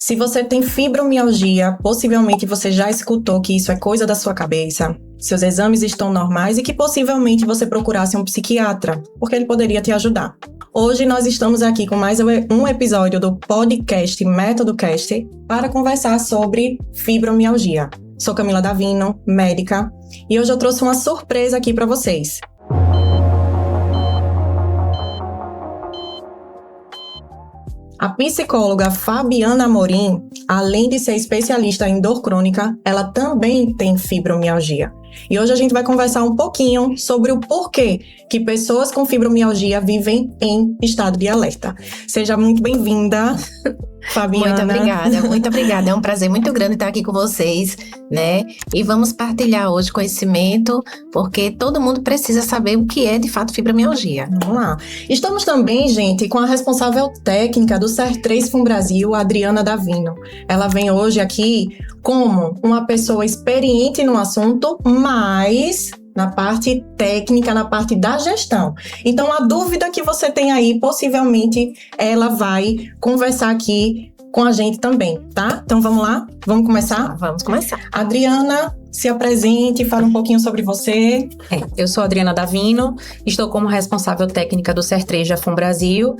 Se você tem fibromialgia, possivelmente você já escutou que isso é coisa da sua cabeça, seus exames estão normais e que possivelmente você procurasse um psiquiatra, porque ele poderia te ajudar. Hoje nós estamos aqui com mais um episódio do podcast Método Cast para conversar sobre fibromialgia. Sou Camila Davino, médica, e hoje eu trouxe uma surpresa aqui para vocês. A psicóloga Fabiana Amorim, além de ser especialista em dor crônica, ela também tem fibromialgia. E hoje a gente vai conversar um pouquinho sobre o porquê que pessoas com fibromialgia vivem em estado de alerta. Seja muito bem-vinda, Fabiana. Muito obrigada. É um prazer muito grande estar aqui com vocês, né? E vamos partilhar hoje conhecimento, porque todo mundo precisa saber o que é de fato fibromialgia. Vamos lá. Estamos também, gente, com a responsável técnica do CER3 FUN Brasil, Adriana Davino. Ela vem hoje aqui como uma pessoa experiente no assunto, mas na parte técnica, na parte da gestão. Então, a dúvida que você tem aí, possivelmente, ela vai conversar aqui com a gente também, tá? Então, vamos lá? Vamos começar? Vamos começar. Adriana, se apresente, fala um pouquinho sobre você. Eu sou Adriana Davino, estou como responsável técnica do CER3 FUN Brasil.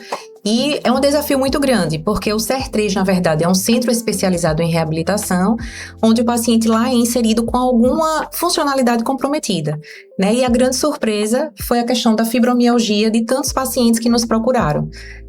E é um desafio muito grande, porque o CER3, na verdade, é um centro especializado em reabilitação, onde o paciente lá é inserido com alguma funcionalidade comprometida, né? E a grande surpresa foi a questão da fibromialgia de tantos pacientes que nos procuraram,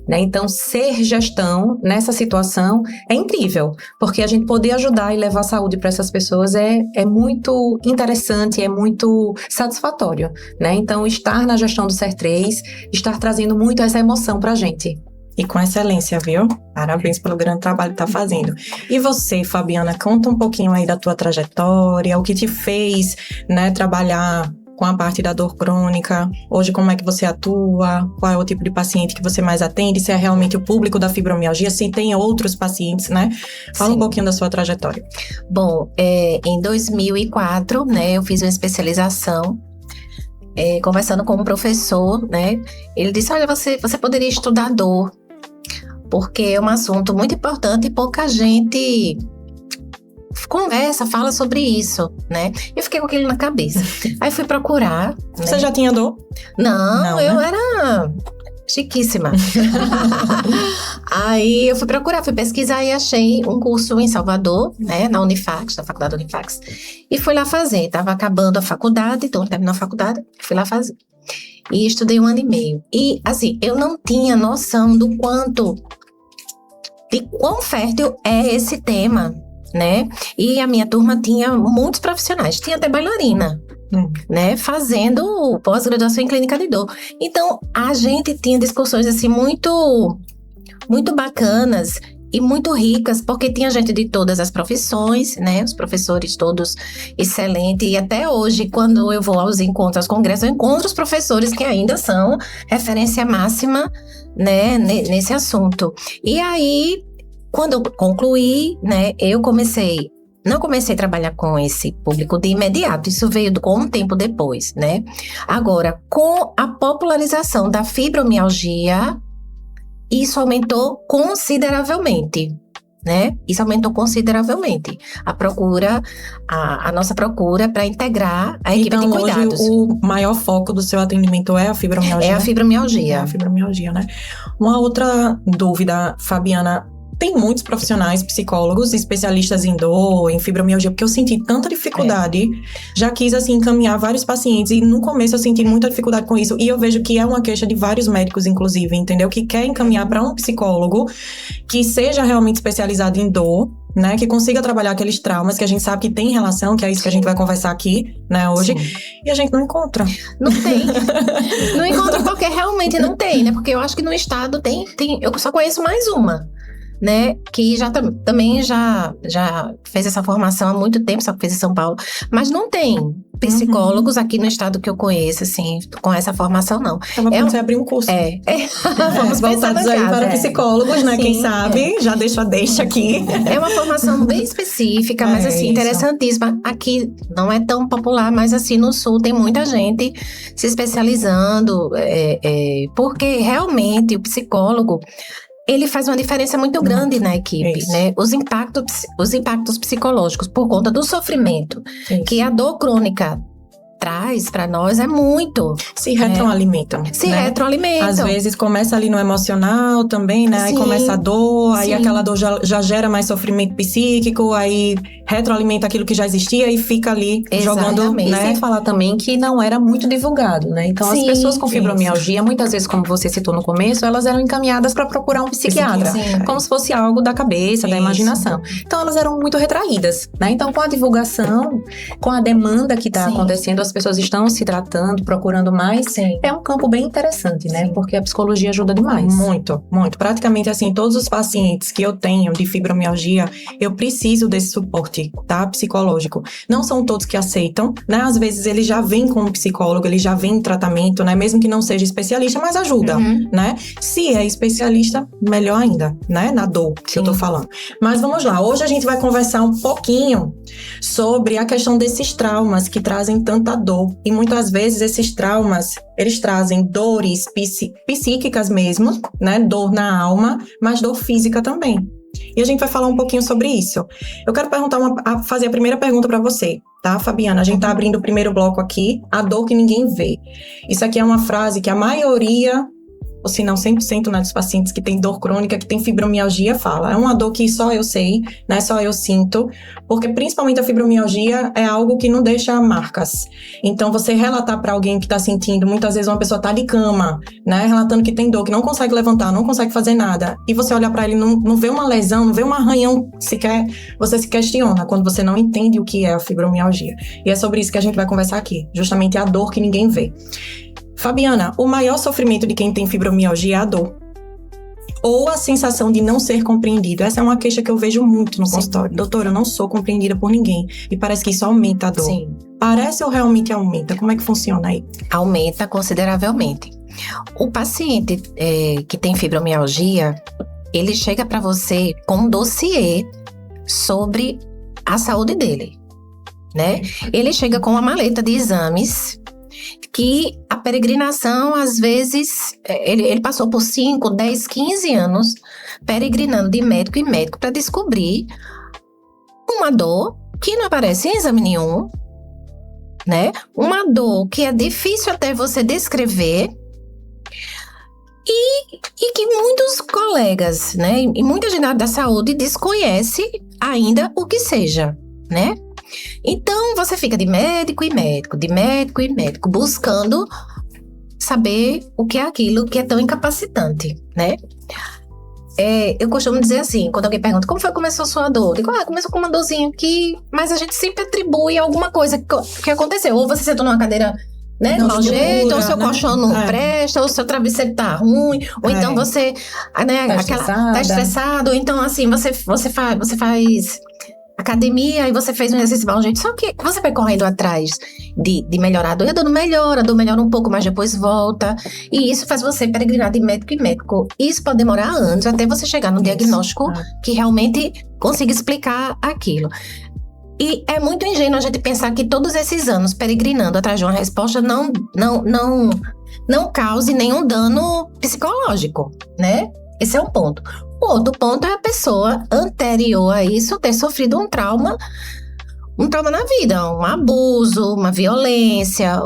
né? Então, ser gestão nessa situação é incrível, porque a gente poder ajudar e levar saúde para essas pessoas é muito interessante, é muito satisfatório, né? Então, estar na gestão do CER3, estar trazendo muito essa emoção para a gente. E com excelência, viu? Parabéns pelo grande trabalho que tá fazendo. E você, Fabiana, conta um pouquinho aí da tua trajetória, o que te fez, né, trabalhar com a parte da dor crônica. Hoje, como é que você atua? Qual é o tipo de paciente que você mais atende? Se é realmente o público da fibromialgia, se tem outros pacientes, né? Fala Sim. Um pouquinho da sua trajetória. Bom, em 2004, né, eu fiz uma especialização. Conversando com um professor, né, ele disse, olha, você poderia estudar dor, porque é um assunto muito importante e pouca gente conversa, fala sobre isso, né? Eu fiquei com aquilo na cabeça. Aí fui procurar. Você já tinha dor? Não, eu né? era chiquíssima. Aí eu fui procurar, fui pesquisar e achei um curso em Salvador, né, na Unifax, na faculdade Unifax, e fui lá fazer. Tava acabando a faculdade, então terminou a faculdade, fui lá fazer. E estudei 1 ano e meio. E, assim, eu não tinha noção de quão fértil é esse tema, né? E a minha turma tinha muitos profissionais, tinha até bailarina, né? Fazendo pós-graduação em clínica de dor. Então, a gente tinha discussões, assim, muito bacanas e muito ricas, porque tinha gente de todas as profissões, né? Os professores todos excelentes. E até hoje, quando eu vou aos encontros, aos congressos, eu encontro os professores que ainda são referência máxima, né, nesse assunto. E aí, quando eu concluí, né, não comecei a trabalhar com esse público de imediato, isso veio com um tempo depois, né? Agora, com a popularização da fibromialgia, isso aumentou consideravelmente, né? Isso aumentou consideravelmente a nossa procura para integrar a equipe de cuidados. Hoje o maior foco do seu atendimento é a fibromialgia? É a fibromialgia. É a fibromialgia, né? Uma outra dúvida, Fabiana. Tem muitos profissionais, psicólogos, especialistas em dor, em fibromialgia, porque eu senti tanta dificuldade. Já quis, assim, encaminhar vários pacientes e no começo eu senti muita dificuldade com isso. E eu vejo que é uma queixa de vários médicos, inclusive, entendeu? Que quer encaminhar para um psicólogo que seja realmente especializado em dor, né? Que consiga trabalhar aqueles traumas que a gente sabe que tem relação, que é isso que a gente vai conversar aqui, né, hoje. Sim. E a gente não encontra. Não tem. Não encontra porque realmente não tem, né? Porque eu acho que no estado tem eu só conheço mais uma, né, que também já fez essa formação há muito tempo, só que fez em São Paulo, mas não tem psicólogos aqui no estado que eu conheço, assim, com essa formação, não. Tava pra você abrir um curso. Vamos voltados aí para psicólogos, né, sim, quem sabe, já deixa aqui. É uma formação bem específica, mas assim, interessantíssima. Aqui não é tão popular, mas assim, no sul tem muita gente se especializando, porque realmente o psicólogo ele faz uma diferença muito grande na equipe, né? Os impactos psicológicos por conta do sofrimento que a dor crônica traz para nós é muito. Se retroalimentam. Se retroalimentam. Às vezes começa ali no emocional também, né? Aí começa a dor, aí aquela dor já gera mais sofrimento psíquico, aí retroalimenta aquilo que já existia e fica ali jogando, né? E sem falar também que não era muito divulgado, né? Então as pessoas com fibromialgia, muitas vezes, como você citou no começo, elas eram encaminhadas para procurar um psiquiatra, como se fosse algo da cabeça, da imaginação. Então elas eram muito retraídas, né? Então com a divulgação, com a demanda que está acontecendo, as pessoas estão se tratando, procurando mais, é um campo bem interessante, né? Porque a psicologia ajuda demais. Muito, muito. Praticamente, assim, todos os pacientes que eu tenho de fibromialgia, eu preciso desse suporte, tá? Psicológico. Não são todos que aceitam, né? Às vezes ele já vem com um psicólogo, ele já vem em tratamento, né? Mesmo que não seja especialista, mas ajuda, né? Se é especialista, melhor ainda, né? Na dor que eu tô falando. Mas vamos lá, hoje a gente vai conversar um pouquinho sobre a questão desses traumas que trazem tanta dor. E muitas vezes esses traumas, eles trazem dores psíquicas mesmo, né? Dor na alma, mas dor física também. E a gente vai falar um pouquinho sobre isso. Eu quero fazer a primeira pergunta para você, tá, Fabiana? A gente tá abrindo o primeiro bloco aqui, a dor que ninguém vê. Isso aqui é uma frase que a maioria, ou se não 100%, né, dos pacientes que têm dor crônica, que têm fibromialgia, fala. É uma dor que só eu sei, né, só eu sinto, porque principalmente a fibromialgia é algo que não deixa marcas. Então, você relatar para alguém que está sentindo, muitas vezes uma pessoa está de cama, né, relatando que tem dor, que não consegue levantar, não consegue fazer nada, e você olhar para ele, não vê uma lesão, não vê um arranhão sequer, você se questiona quando você não entende o que é a fibromialgia. E é sobre isso que a gente vai conversar aqui, justamente a dor que ninguém vê. Fabiana, o maior sofrimento de quem tem fibromialgia é a dor. Ou a sensação de não ser compreendido. Essa é uma queixa que eu vejo muito no consultório. Doutora, eu não sou compreendida por ninguém. E parece que isso aumenta a dor. Sim. Parece ou realmente aumenta? Como é que funciona aí? Aumenta consideravelmente. O paciente que tem fibromialgia, ele chega para você com um dossiê sobre a saúde dele, né? Ele chega com uma maleta de exames que a peregrinação, às vezes, ele passou por 5, 10, 15 anos peregrinando de médico em médico para descobrir uma dor que não aparece em exame nenhum, né? Uma dor que é difícil até você descrever e que muitos colegas, né, e muita gente da saúde desconhece ainda o que seja, né? Então, você fica de médico em médico, buscando saber o que é aquilo que é tão incapacitante, né? Eu costumo dizer assim, quando alguém pergunta, como foi que começou a sua dor? Eu digo, começou com uma dorzinha aqui, mas a gente sempre atribui alguma coisa que aconteceu. Ou você sentou numa cadeira, né, de mau jeito, ou seu colchão não presta, ou seu travesseiro tá ruim, ou então você, né, tá estressado, ou então assim, você faz academia e você fez um exercício de mau jeito, só que você vai correndo atrás de melhorar a dor não melhora, a dor melhora um pouco, mas depois volta, e isso faz você peregrinar de médico em médico. Isso pode demorar anos até você chegar no diagnóstico que realmente consiga explicar aquilo. E é muito ingênuo a gente pensar que todos esses anos peregrinando atrás de uma resposta não cause nenhum dano psicológico, né? Esse é um ponto. O outro ponto é a pessoa anterior a isso ter sofrido um trauma na vida, um abuso, uma violência,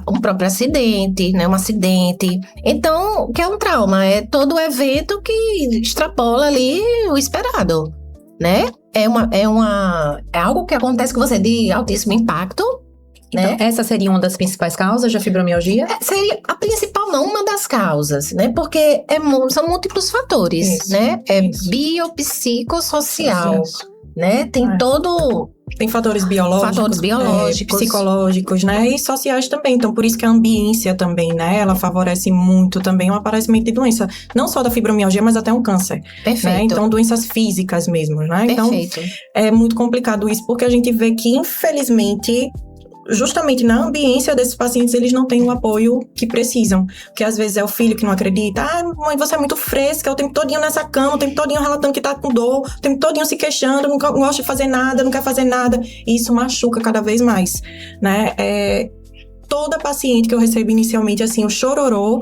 um próprio acidente, né, um acidente. Então, o que é um trauma? É todo evento que extrapola ali o esperado, né? É algo que acontece com você de altíssimo impacto, né? Então, essa seria uma das principais causas da fibromialgia? Seria a principal, não uma das causas, né? Porque são múltiplos fatores, né? Biopsicossocial, né? Tem fatores biológicos, psicológicos, né? E sociais também. Então, por isso que a ambiência também, né? Ela favorece muito também o aparecimento de doença. Não só da fibromialgia, mas até um câncer. Perfeito. Né? Então, doenças físicas mesmo, né? Perfeito. Então, é muito complicado isso, porque a gente vê que, infelizmente, justamente na ambiência desses pacientes, eles não têm o apoio que precisam. Porque às vezes é o filho que não acredita. Mãe, você é muito fresca, o tempo todinho nessa cama, o tempo todinho relatando que tá com dor, o tempo todinho se queixando, não gosta de fazer nada, não quer fazer nada. E isso machuca cada vez mais, né? Toda paciente que eu recebo inicialmente, assim, o chororô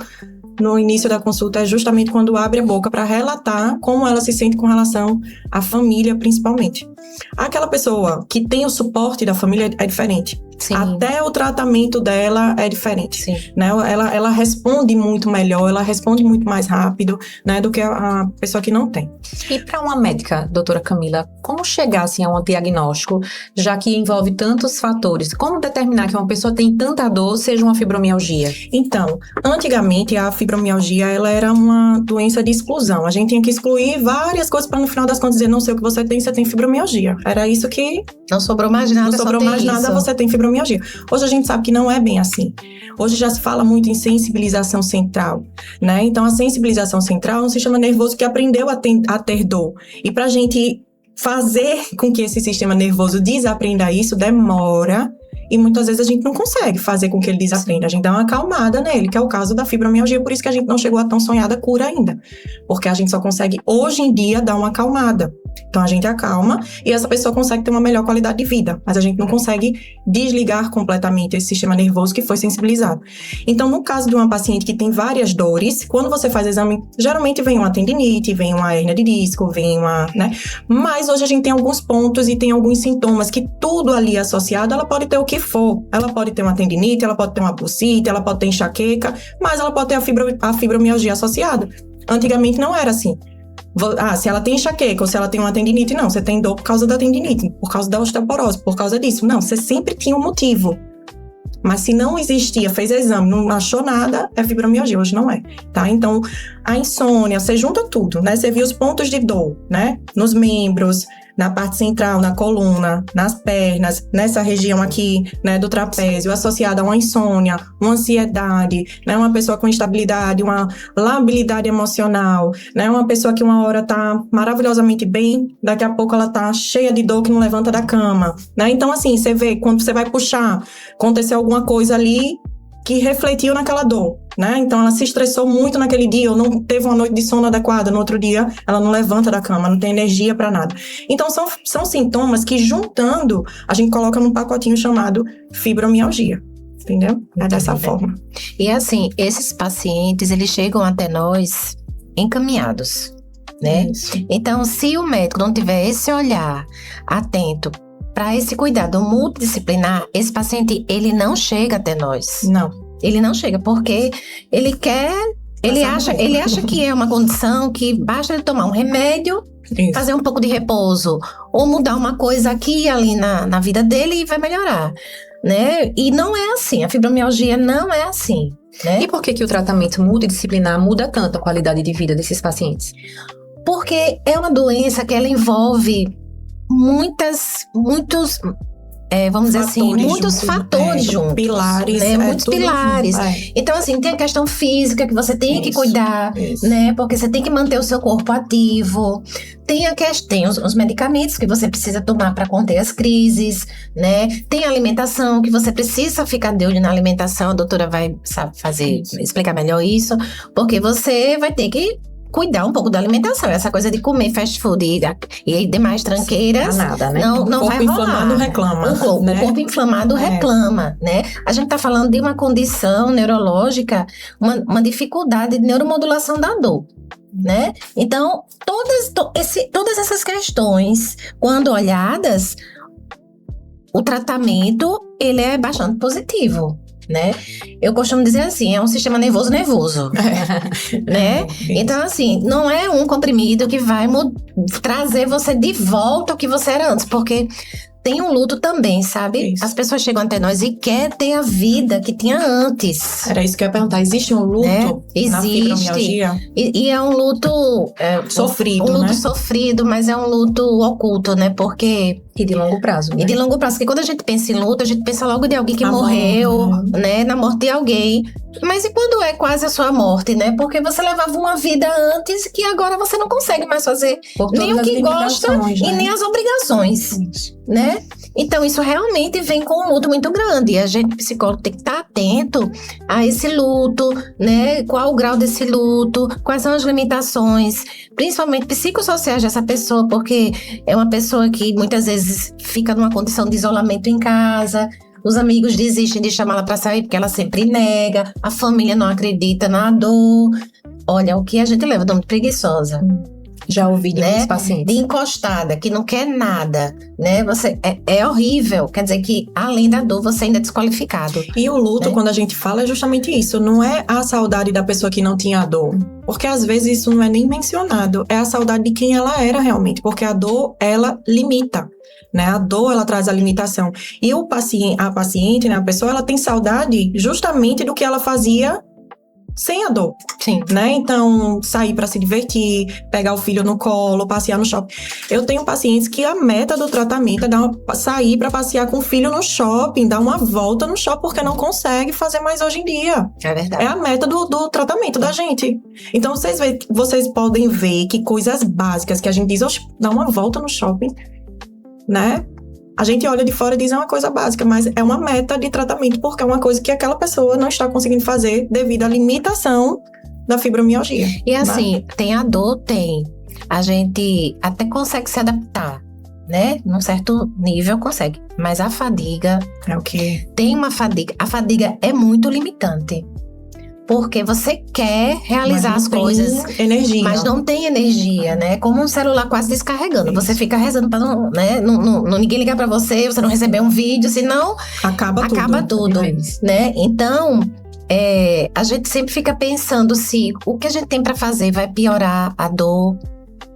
no início da consulta é justamente quando abre a boca para relatar como ela se sente com relação à família, principalmente. Aquela pessoa que tem o suporte da família é diferente. Sim. Até o tratamento dela é diferente. Sim. Né? Ela responde muito melhor, ela responde muito mais rápido, né, do que a pessoa que não tem. E para uma médica, doutora Camila, como chegar assim, a um diagnóstico, já que envolve tantos fatores? Como determinar que uma pessoa tem tanta dor, seja uma fibromialgia? Então, antigamente a fibromialgia ela era uma doença de exclusão. A gente tinha que excluir várias coisas para no final das contas dizer, não sei o que você tem fibromialgia. Era isso que... Não sobrou mais nada, não sobrou mais nada, você tem fibromialgia. Hoje a gente sabe que não é bem assim. Hoje já se fala muito em sensibilização central, né? Então, a sensibilização central é um sistema nervoso que aprendeu a ter dor. E para a gente fazer com que esse sistema nervoso desaprenda isso, demora. E muitas vezes a gente não consegue fazer com que ele desaprenda. A gente dá uma acalmada nele, que é o caso da fibromialgia. Por isso que a gente não chegou a tão sonhada cura ainda. Porque a gente só consegue, hoje em dia, dar uma acalmada. Então, a gente acalma e essa pessoa consegue ter uma melhor qualidade de vida. Mas a gente não consegue desligar completamente esse sistema nervoso que foi sensibilizado. Então, no caso de uma paciente que tem várias dores, quando você faz exame, geralmente vem uma tendinite, vem uma hérnia de disco, vem uma, né? Mas hoje a gente tem alguns pontos e tem alguns sintomas que tudo ali associado, ela pode ter o que for. Ela pode ter uma tendinite, ela pode ter uma bursite, ela pode ter enxaqueca, mas ela pode ter a fibromialgia associada. Antigamente não era assim. Se ela tem enxaqueca ou se ela tem uma tendinite, não, você tem dor por causa da tendinite, por causa da osteoporose, por causa disso. Não, você sempre tinha um motivo. Mas se não existia, fez exame, não achou nada, é fibromialgia, hoje não é, tá? Então, a insônia, você junta tudo, né? Você viu os pontos de dor, né? Nos membros, na parte central, na coluna, nas pernas, nessa região aqui, né, do trapézio, associada a uma insônia, uma ansiedade, né, uma pessoa com instabilidade, uma labilidade emocional, né, uma pessoa que uma hora tá maravilhosamente bem, daqui a pouco ela tá cheia de dor que não levanta da cama, né? Então, assim, você vê, quando você vai puxar, aconteceu alguma coisa ali que refletiu naquela dor, né? Então, ela se estressou muito naquele dia, ou não teve uma noite de sono adequada, no outro dia ela não levanta da cama, não tem energia para nada. Então, são sintomas que, juntando, a gente coloca num pacotinho chamado fibromialgia, entendeu? É dessa forma. E assim, esses pacientes, eles chegam até nós encaminhados, né? Isso. Então, se o médico não tiver esse olhar atento para esse cuidado multidisciplinar, esse paciente, ele não chega até nós. Não. Ele não chega, porque ele quer... Ele acha que é uma condição que basta ele tomar um remédio, Isso. fazer um pouco de repouso, ou mudar uma coisa aqui e ali na vida dele e vai melhorar, né? E não é assim, a fibromialgia não é assim, né? E por que o tratamento multidisciplinar muda tanto a qualidade de vida desses pacientes? Porque é uma doença que ela envolve muitos, vamos dizer assim, muitos fatores juntos. Pilares. Né? Muitos pilares. Então, assim, tem a questão física que você tem que cuidar, né? Porque você tem que manter o seu corpo ativo. Tem os medicamentos que você precisa tomar para conter as crises, né? Tem a alimentação, que você precisa ficar de olho na alimentação. A doutora vai explicar melhor isso. Porque você vai ter que cuidar um pouco da alimentação. Essa coisa de comer fast food e demais tranqueiras, nada, né? não vai rolar. O corpo inflamado reclama. O corpo inflamado reclama, né? A gente tá falando de uma condição neurológica, uma dificuldade de neuromodulação da dor, né? Então, todas essas questões, quando olhadas, o tratamento, ele é bastante positivo, né? Eu costumo dizer assim, é um sistema nervoso, né? Então, assim, não é um comprimido que vai trazer você de volta ao que você era antes, porque tem um luto também, sabe? Isso. As pessoas chegam até nós e querem ter a vida que tinha antes. Era isso que eu ia perguntar. Existe um luto na fibromialgia? E é um luto... sofrido, um luto né? sofrido, mas é um luto oculto, né? Porque... E de longo prazo, né? E de longo prazo, porque quando a gente pensa em luto, a gente pensa logo de alguém que A morreu, morte, né? Na morte de alguém. Mas e quando é quase a sua morte, né? Porque você levava uma vida antes que agora você não consegue mais fazer nem o que gosta, né? e nem as obrigações, né? Então, isso realmente vem com um luto muito grande. E a gente, psicólogo, tem que estar atento a esse luto, né? Qual o grau desse luto, quais são as limitações, principalmente psicossociais dessa pessoa, porque é uma pessoa que muitas vezes fica numa condição de isolamento em casa, os amigos desistem de chamá-la para sair porque ela sempre nega, a família não acredita na dor. Olha, o que a gente leva, de preguiçosa. Já ouvi de muitos pacientes. De encostada, que não quer nada, né? Você, é horrível. Quer dizer que, além da dor, você ainda é desqualificado. E o luto, quando a gente fala, é justamente isso. Não é a saudade da pessoa que não tinha dor. Porque, às vezes, isso não é nem mencionado. É a saudade de quem ela era realmente. Porque a dor, ela limita. Né? A dor, ela traz a limitação. E a paciente, né? A pessoa, ela tem saudade justamente do que ela fazia sem a dor. Sim. Né? Então, sair para se divertir, pegar o filho no colo, passear no shopping. Eu tenho pacientes que a meta do tratamento é sair para passear com o filho no shopping, dar uma volta no shopping, porque não consegue fazer mais hoje em dia. É verdade. É a meta do tratamento da gente. Então, vocês podem ver que coisas básicas que a gente diz, dá uma volta no shopping, né? A gente olha de fora e diz é uma coisa básica, mas é uma meta de tratamento, porque é uma coisa que aquela pessoa não está conseguindo fazer devido à limitação da fibromialgia. E assim, tem a dor, tem. A gente até consegue se adaptar, né? Num certo nível consegue. Mas a fadiga... É o quê? Tem uma fadiga. A fadiga é muito limitante. Porque você quer realizar as coisas, energia. Mas não tem energia, né? Como um celular quase descarregando. Isso. Você fica rezando para ninguém ligar para você não receber um vídeo, senão acaba tudo, né? Então, a gente sempre fica pensando se o que a gente tem para fazer vai piorar a dor,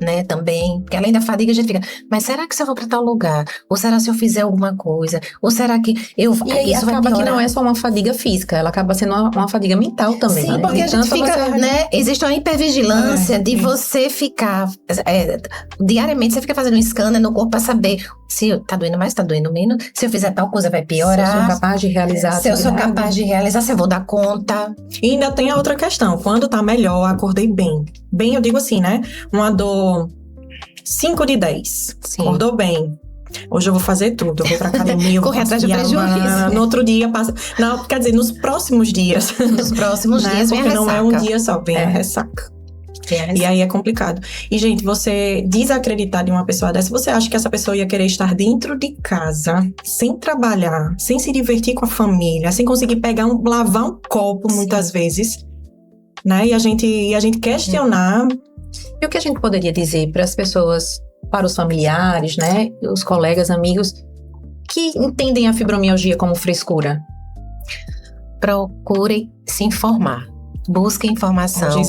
né, também, porque além da fadiga a gente fica, mas será que se eu vou pra tal lugar? Ou será se eu fizer alguma coisa? Ou será que eu... E aí isso acaba que não é só uma fadiga física, ela acaba sendo uma fadiga mental também. Sim, né? Porque a gente fica, né, existe uma hipervigilância de você ficar, diariamente você fica fazendo um scanner no corpo pra saber se tá doendo mais, tá doendo menos, se eu fizer tal coisa vai piorar. Se eu sou capaz de realizar. Se eu sou capaz de realizar, se eu vou dar conta. E ainda tem a outra questão, quando tá melhor, acordei bem. Bem, eu digo assim, né, uma dor 5 de 10. Sim. Acordou bem. Hoje eu vou fazer tudo. Eu vou pra academia, correr atrás do prejuízo. No outro dia passa. Não, quer dizer, nos próximos dias. Nos próximos dias vem a ressaca. Porque não é um dia só, vem a ressaca. E aí é complicado. E, gente, você desacreditar de uma pessoa dessa, você acha que essa pessoa ia querer estar dentro de casa, sem trabalhar, sem se divertir com a família, sem conseguir lavar um copo, muitas vezes, né? E a gente questionar. E o que a gente poderia dizer para as pessoas, para os familiares, né? Os colegas, amigos, que entendem a fibromialgia como frescura? Procure se informar. Busque informação.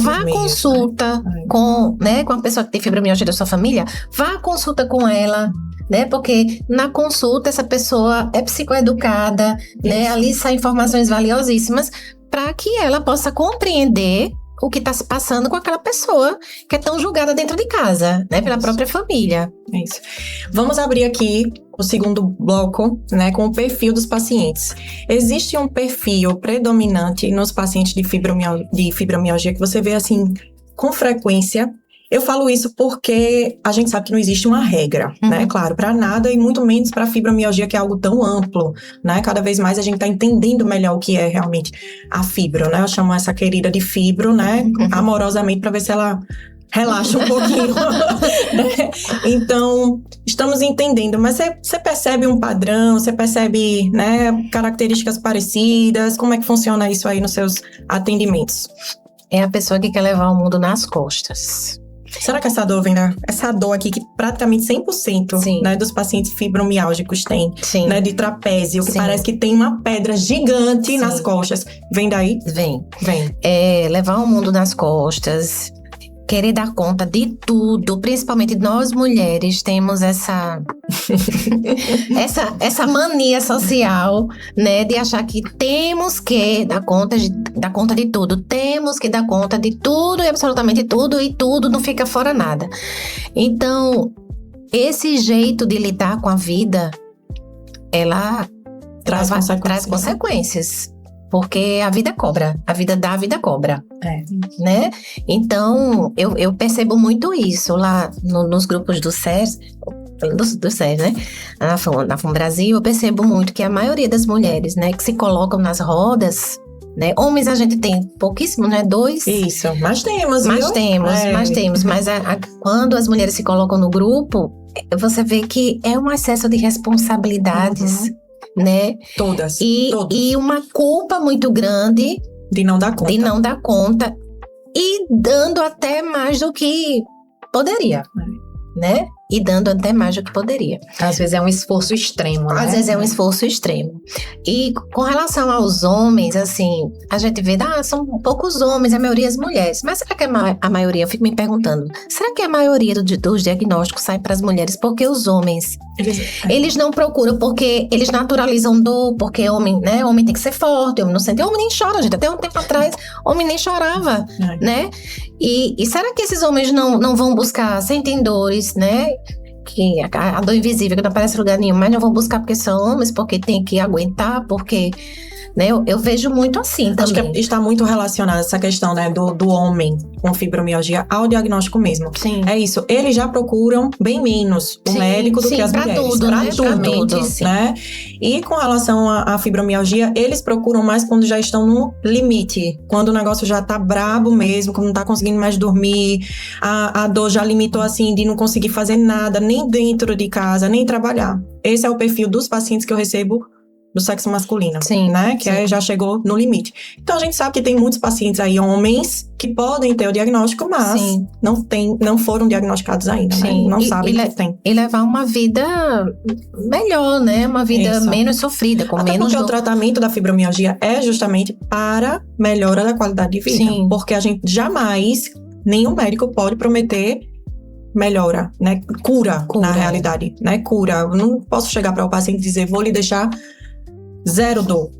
Vá à consulta com a pessoa que tem fibromialgia da sua família. Vá à consulta com ela, né? Porque na consulta essa pessoa é psicoeducada, né? Ali saem informações valiosíssimas para que ela possa compreender o que está se passando com aquela pessoa que é tão julgada dentro de casa, né? Pela própria família. É isso. Vamos abrir aqui o segundo bloco, né? Com o perfil dos pacientes. Existe um perfil predominante nos pacientes de fibromialgia que você vê, assim, com frequência. Eu falo isso porque a gente sabe que não existe uma regra, né? Claro, para nada e muito menos para fibromialgia, que é algo tão amplo, né? Cada vez mais a gente tá entendendo melhor o que é realmente a fibro, né? Eu chamo essa querida de fibro, né? Amorosamente, para ver se ela relaxa um pouquinho, né? Então, estamos entendendo, mas você percebe um padrão, você percebe, né, características parecidas? Como é que funciona isso aí nos seus atendimentos? É a pessoa que quer levar o mundo nas costas. Será que essa dor vem essa dor aqui que praticamente 100%, né, dos pacientes fibromiálgicos tem, né, de trapézio, que parece que tem uma pedra gigante nas costas, vem daí? Vem. Levar o mundo nas costas, querer dar conta de tudo, principalmente nós mulheres temos essa mania social, né, de achar que temos que dar conta de tudo, temos que dar conta de tudo e absolutamente tudo, e tudo não fica fora nada. Então, esse jeito de lidar com a vida, ela traz consequências. Porque a vida cobra, a vida dá, a vida cobra, né? Então, eu percebo muito isso lá nos grupos do SES, né? Na FUM Brasil, eu percebo muito que a maioria das mulheres, né, que se colocam nas rodas, né? Homens a gente tem pouquíssimo, né? 2. Isso, mas temos, Mas quando as mulheres se colocam no grupo, você vê que é um excesso de responsabilidades né? Todas. E uma culpa muito grande de não dar conta. E dando até mais do que poderia, né? E dando até mais do que poderia. Às vezes é um esforço extremo, né? Às vezes é um esforço extremo. E com relação aos homens, assim, a gente vê, são poucos homens, a maioria as mulheres. Mas será que a maioria, eu fico me perguntando, será que a maioria dos diagnósticos sai para as mulheres? Porque os homens, eles não procuram, porque eles naturalizam dor, porque homem, né? Homem tem que ser forte, homem não sente, homem nem chora, gente. Até um tempo atrás, homem nem chorava, né? E será que esses homens não vão buscar, sentem dores, né? Que a dor invisível que não aparece em lugar nenhum, mas não vão buscar porque são homens, porque tem que aguentar, porque, né, eu vejo muito assim também. Acho que está muito relacionada essa questão, né, do homem com fibromialgia ao diagnóstico mesmo. Sim. É isso, eles já procuram bem menos o médico do que as mulheres. Tudo, pra né? tudo, né? E com relação à fibromialgia, eles procuram mais quando já estão no limite, quando o negócio já tá brabo mesmo, quando não tá conseguindo mais dormir, a dor já limitou assim de não conseguir fazer nada, nem dentro de casa, nem trabalhar. Esse é o perfil dos pacientes que eu recebo do sexo masculino, né? Que já chegou no limite. Então, a gente sabe que tem muitos pacientes aí, homens, que podem ter o diagnóstico, mas não foram diagnosticados ainda, né? Não sabem que tem. E levar uma vida melhor, né? Uma vida menos sofrida, com até menos porque o tratamento da fibromialgia é justamente para melhora da qualidade de vida. Sim. Porque a gente jamais, nenhum médico pode prometer melhora, né? Cura. Na realidade, né? Cura. Eu não posso chegar para o paciente e dizer, vou lhe deixar zero dor.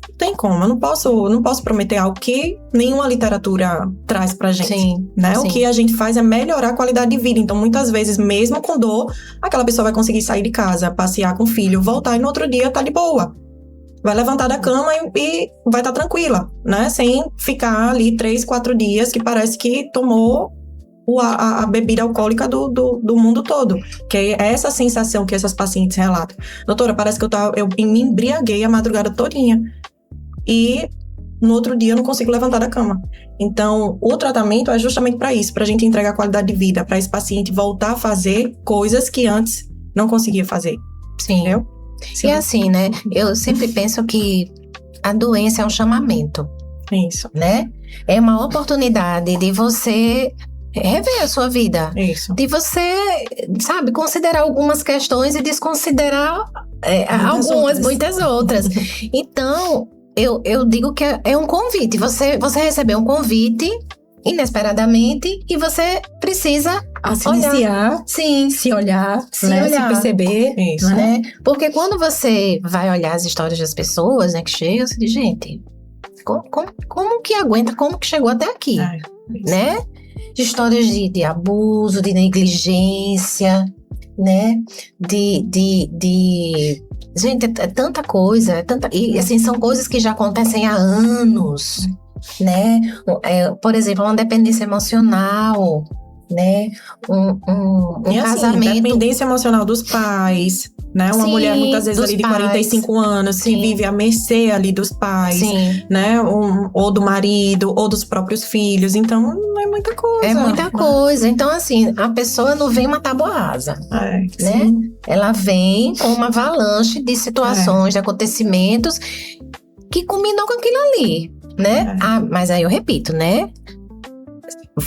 Não tem como, eu não posso prometer algo que nenhuma literatura traz pra gente, né? O que a gente faz é melhorar a qualidade de vida. Então, muitas vezes, mesmo com dor, aquela pessoa vai conseguir sair de casa, passear com o filho, voltar e no outro dia tá de boa. Vai levantar da cama e vai estar tranquila, né? Sem ficar ali 3, 4 dias que parece que tomou a bebida alcoólica do mundo todo. Que é essa sensação que essas pacientes relatam. Doutora, parece que eu me embriaguei a madrugada todinha. E no outro dia eu não consigo levantar da cama. Então, o tratamento é justamente para isso, para a gente entregar qualidade de vida, para esse paciente voltar a fazer coisas que antes não conseguia fazer. Sim. Entendeu? Sim. E assim, né? Eu sempre penso que a doença é um chamamento. Isso. Né? É uma oportunidade de você rever a sua vida. Isso. De você, sabe, considerar algumas questões e desconsiderar muitas outras. Então, eu digo que é um convite. Você recebeu um convite inesperadamente e você precisa se iniciar, se olhar, se perceber. Isso. Né? Porque quando você vai olhar as histórias das pessoas, né, que chegam, você diz, gente, como que aguenta, como que chegou até aqui, né? De histórias de abuso, de negligência, né? Gente, é tanta coisa, e assim, são coisas que já acontecem há anos, né? Por exemplo, uma dependência emocional, né? Um casamento. Dependência emocional dos pais, né? Uma mulher muitas vezes ali de 45 anos que vive à mercê ali dos pais, né? Ou do marido, ou dos próprios filhos. Então, não é muita coisa. É muita coisa. Então, assim, a pessoa não vem uma tábua rasa, né? Ela vem com uma avalanche de situações, de acontecimentos que combinam com aquilo ali, né? Mas aí eu repito, né?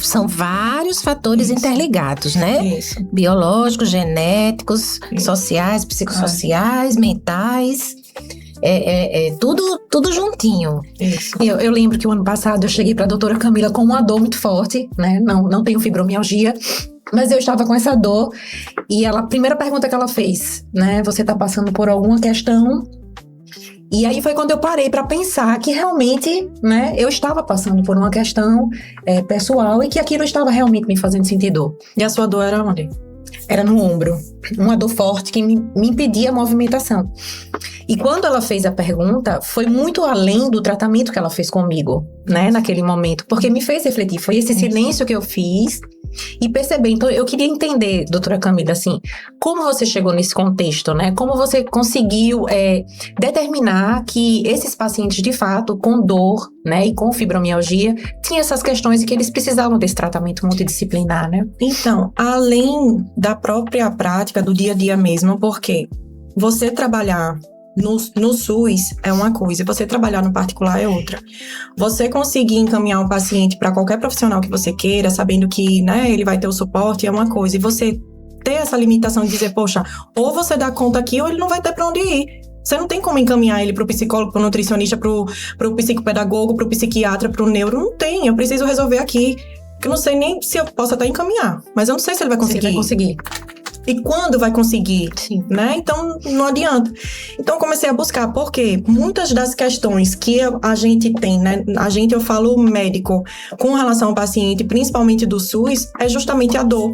São vários fatores interligados, né? Isso. Biológicos, genéticos, sociais, psicossociais, mentais. Tudo juntinho. Isso. Eu lembro que o ano passado eu cheguei para a doutora Camila com uma dor muito forte, né? Não tenho fibromialgia, mas eu estava com essa dor. E a primeira pergunta que ela fez, né? Você está passando por alguma questão? E aí foi quando eu parei para pensar que realmente, né, eu estava passando por uma questão pessoal e que aquilo estava realmente me fazendo sentir dor. E a sua dor era onde? Era no ombro. Uma dor forte que me impedia a movimentação. E quando ela fez a pergunta, foi muito além do tratamento que ela fez comigo, né, naquele momento. Porque me fez refletir. Foi esse silêncio que eu fiz e perceber. Então, eu queria entender, doutora Camila, assim, como você chegou nesse contexto, né? Como você conseguiu determinar que esses pacientes, de fato, com dor, né, e com fibromialgia, tinham essas questões e que eles precisavam desse tratamento multidisciplinar, né? Então, além da própria prática do dia a dia mesmo, porque você trabalhar no SUS é uma coisa, você trabalhar no particular é outra. Você conseguir encaminhar um paciente para qualquer profissional que você queira, sabendo que, né, ele vai ter o suporte, é uma coisa. E você ter essa limitação de dizer, poxa, ou você dá conta aqui ou ele não vai ter para onde ir. Você não tem como encaminhar ele para o psicólogo, para o nutricionista, para o psicopedagogo, para o psiquiatra, para o neuro. Não tem, eu preciso resolver aqui. Porque eu não sei nem se eu posso até encaminhar, mas eu não sei se ele vai conseguir. Se ele vai conseguir. E quando vai conseguir, né? Então, não adianta. Então, eu comecei a buscar, porque muitas das questões que a gente tem, né? Eu falo médico, com relação ao paciente, principalmente do SUS, é justamente a dor.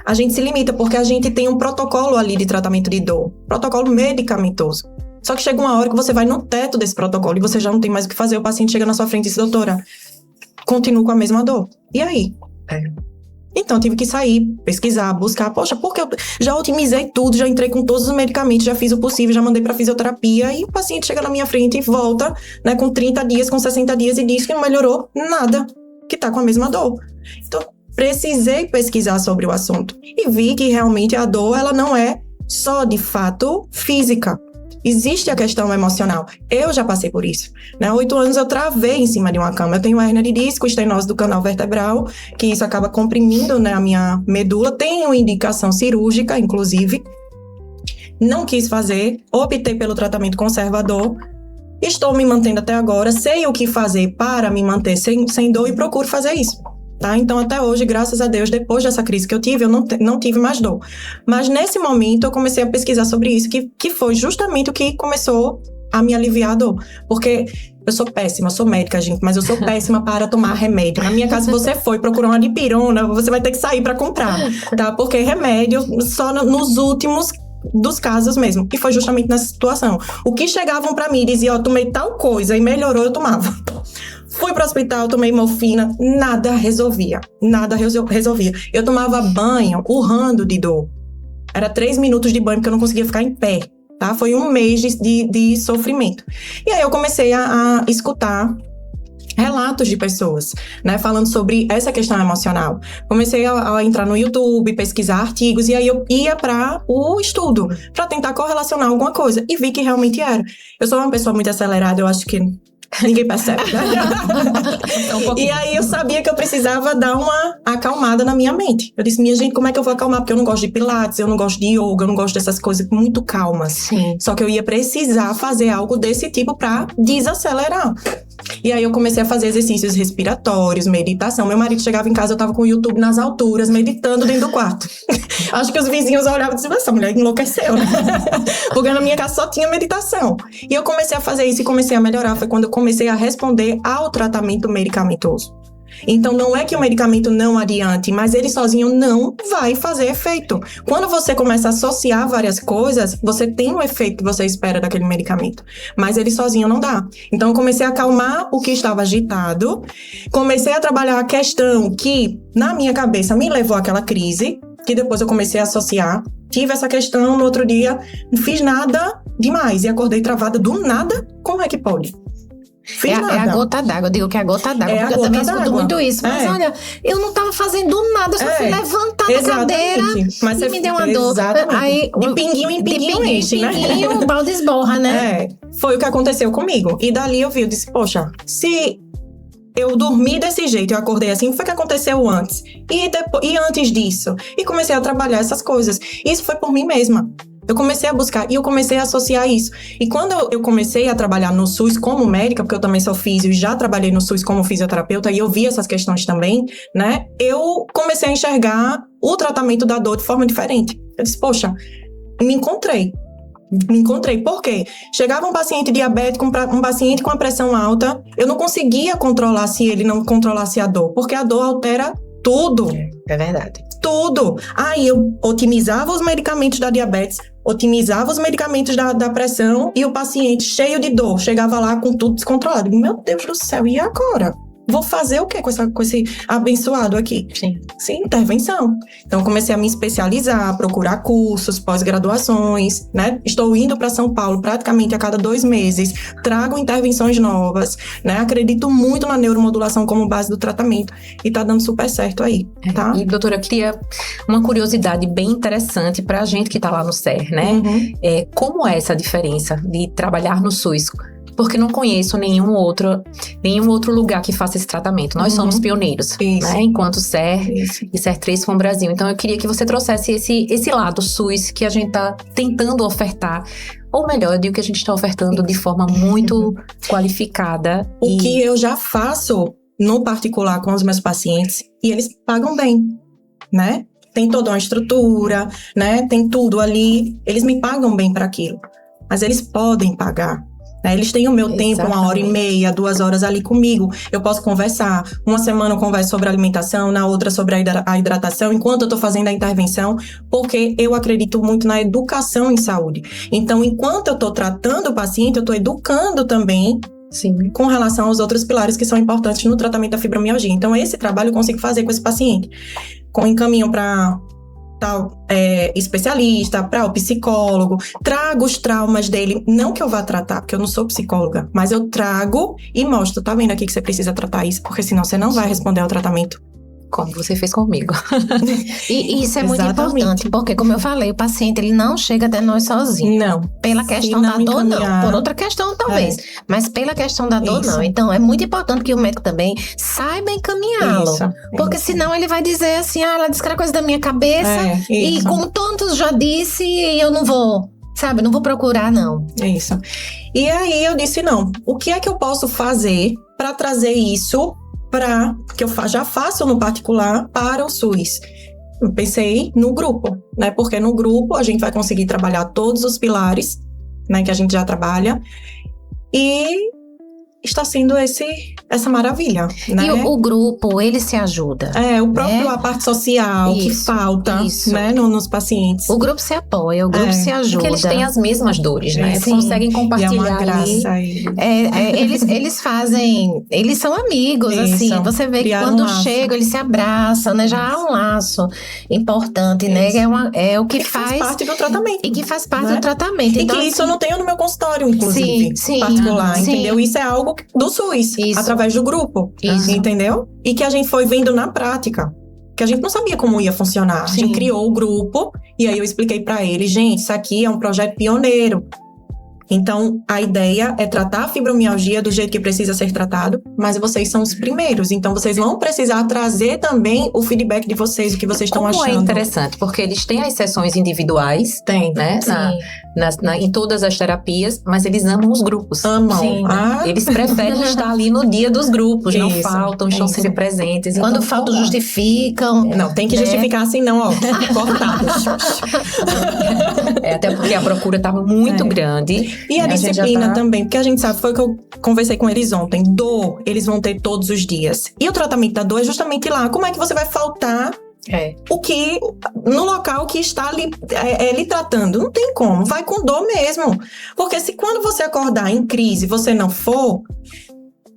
A gente se limita, porque a gente tem um protocolo ali de tratamento de dor. Protocolo medicamentoso. Só que chega uma hora que você vai no teto desse protocolo e você já não tem mais o que fazer. O paciente chega na sua frente e diz, doutora, continuo com a mesma dor. E aí? Então, eu tive que sair, pesquisar, buscar. Poxa, porque eu já otimizei tudo, já entrei com todos os medicamentos, já fiz o possível, já mandei para fisioterapia e o paciente chega na minha frente e volta, né, com 30 dias, com 60 dias e diz que não melhorou nada, que tá com a mesma dor. Então, precisei pesquisar sobre o assunto e vi que realmente a dor, ela não é só de fato física. Existe a questão emocional. Eu já passei por isso. Né? 8 anos eu travei em cima de uma cama. Eu tenho hérnia de disco, estenose do canal vertebral, que isso acaba comprimindo, né, a minha medula. Tenho indicação cirúrgica, inclusive. Não quis fazer, optei pelo tratamento conservador. Estou me mantendo até agora. Sei o que fazer para me manter sem dor e procuro fazer isso. Tá? Então, até hoje, graças a Deus, depois dessa crise que eu tive, eu não tive mais dor. Mas, nesse momento, eu comecei a pesquisar sobre isso, que foi justamente o que começou a me aliviar a dor. Porque eu sou péssima, eu sou médica, gente, mas eu sou péssima para tomar remédio. Na minha casa, se você foi procurar uma dipirona, você vai ter que sair para comprar, tá? Porque remédio, só nos últimos dos casos mesmo. E foi justamente nessa situação. O que chegavam para mim e diziam, ó, tomei tal coisa e melhorou, eu tomava. Fui pro hospital, tomei morfina, nada resolvia. Eu tomava banho, urrando de dor. Era 3 minutos de banho, porque eu não conseguia ficar em pé, tá? Foi 1 mês de sofrimento. E aí eu comecei a escutar relatos de pessoas, né, falando sobre essa questão emocional. Comecei a entrar no YouTube, pesquisar artigos, e aí eu ia para o estudo, para tentar correlacionar alguma coisa, e vi que realmente era. Eu sou uma pessoa muito acelerada, eu acho que ninguém percebe, né? E aí eu sabia que eu precisava dar uma acalmada na minha mente. Eu disse, minha gente, como é que eu vou acalmar? Porque eu não gosto de pilates, eu não gosto de yoga, eu não gosto dessas coisas muito calmas. Sim. Só que eu ia precisar fazer algo desse tipo para desacelerar. E aí eu comecei a fazer exercícios respiratórios, meditação. Meu marido chegava em casa, eu tava com o YouTube nas alturas, meditando dentro do quarto. Acho que os vizinhos olhavam e diziam, essa mulher enlouqueceu, né? Porque na minha casa só tinha meditação. E eu comecei a fazer isso e comecei a melhorar. Foi quando eu comecei a responder ao tratamento medicamentoso. Então, não é que o medicamento não adiante, mas ele sozinho não vai fazer efeito. Quando você começa a associar várias coisas, você tem o efeito que você espera daquele medicamento, mas ele sozinho não dá. Então, eu comecei a acalmar o que estava agitado, comecei a trabalhar a questão que, na minha cabeça, me levou àquela crise, que depois eu comecei a associar. Tive essa questão, no outro dia, não fiz nada demais e acordei travada do nada. Como é que pode? É a gota d'água, eu digo que é a gota d'água, porque eu também escuto muito isso. Mas olha, eu não tava fazendo nada, eu só fui levantar da cadeira mas e me deu uma dor. Aí, de pinguinho em pinguinho enche, né? O balde esborra, né? Foi o que aconteceu comigo. E dali eu disse, poxa, se eu dormi desse jeito, eu acordei assim, o que foi que aconteceu antes? E antes disso? E comecei a trabalhar essas coisas. Isso foi por mim mesma. Eu comecei a buscar e eu comecei a associar isso. E quando eu comecei a trabalhar no SUS como médica, porque eu também sou físio e já trabalhei no SUS como fisioterapeuta e eu vi essas questões também, né? Eu comecei a enxergar o tratamento da dor de forma diferente. Eu disse, poxa, me encontrei. Por quê? Chegava um paciente diabético, um paciente com a pressão alta, eu não conseguia controlar se ele não controlasse a dor, porque a dor altera tudo. É verdade. Tudo. Aí eu otimizava os medicamentos da diabetes, otimizava os medicamentos da pressão e o paciente cheio de dor chegava lá com tudo descontrolado. Meu Deus do céu, e agora? vou fazer o quê com esse abençoado aqui? Sim, intervenção. Então, comecei a me especializar, procurar cursos, pós-graduações, né? Estou indo para São Paulo praticamente a cada 2 meses, trago intervenções novas, né? Acredito muito na neuromodulação como base do tratamento e tá dando super certo aí, tá? E, doutora, eu queria uma curiosidade bem interessante pra gente que tá lá no SER, né? Como é essa diferença de trabalhar no SUS? Porque não conheço nenhum outro lugar que faça esse tratamento. Nós somos pioneiros, né? Enquanto SER e SER3 com o Brasil. Então, eu queria que você trouxesse esse lado SUS que a gente tá tentando ofertar. Ou melhor, eu digo que a gente está ofertando de forma muito qualificada. O que eu já faço no particular com os meus pacientes, e eles pagam bem, né? Tem toda uma estrutura, né? Tem tudo ali. Eles me pagam bem para aquilo. Mas eles podem pagar. Né? Eles têm o meu tempo, 1h30, 2 horas ali comigo. Eu posso conversar. Uma semana eu converso sobre a alimentação, na outra sobre a hidratação, enquanto eu tô fazendo a intervenção, porque eu acredito muito na educação em saúde. Então, enquanto eu tô tratando o paciente, eu tô educando também com relação aos outros pilares que são importantes no tratamento da fibromialgia. Então, esse trabalho eu consigo fazer com esse paciente. Encaminho para tal especialista, para o psicólogo, trago os traumas dele, não que eu vá tratar, porque eu não sou psicóloga, mas eu trago e mostro, tá vendo aqui que você precisa tratar isso, porque senão você não vai responder ao tratamento. Como você fez comigo. E isso é muito importante, porque como eu falei, o paciente ele não chega até nós sozinho. Não. Pela questão da dor, não. Por outra questão, talvez. Mas pela questão da dor, não. Então, é muito importante que o médico também saiba encaminhá-lo. Porque senão ele vai dizer assim, ela disse que era coisa da minha cabeça. E como tantos já disse, eu não vou... Sabe, não vou procurar, não. Isso. E aí eu disse, não. O que é que eu posso fazer para trazer isso... que eu já faço no particular para o SUS. Eu pensei no grupo, né? Porque no grupo a gente vai conseguir trabalhar todos os pilares, né? Que a gente já trabalha. E está sendo essa maravilha, né? E o grupo, ele se ajuda. O próprio, a parte social que falta, né? Nos pacientes. O grupo se apoia, o grupo se ajuda. Porque eles têm as mesmas dores, né? Eles conseguem compartilhar. E é uma graça ali. Eles fazem, eles são amigos, assim. Você vê que quando chegam, eles se abraçam, né? Já há um laço importante, né? É o que faz parte do tratamento. E que faz parte do tratamento. E então, que isso eu não tenho no meu consultório, inclusive. Particular, entendeu? Isso é algo do SUS, através do grupo, entendeu? E que a gente foi vendo na prática, que a gente não sabia como ia funcionar. A gente criou o grupo, e aí eu expliquei pra eles, gente, isso aqui é um projeto pioneiro. Então, a ideia é tratar a fibromialgia do jeito que precisa ser tratado, mas vocês são os primeiros, então vocês vão precisar trazer também o feedback de vocês, o que vocês estão achando. É interessante, porque eles têm as sessões individuais, né? Em todas as terapias, mas eles amam os grupos. Eles preferem estar ali no dia dos grupos, não faltam, estão sempre presentes. Quando então, faltam, justificam. Não, tem que justificar assim não, ó, cortados. Até porque a procura está muito grande. E a disciplina também, porque a gente sabe, foi o que eu conversei com eles ontem, dor, eles vão ter todos os dias. E o tratamento da dor é justamente lá, como é que você vai faltar o que, no local que está lhe tratando? Não tem como, vai com dor mesmo. Porque se quando você acordar em crise, você não for...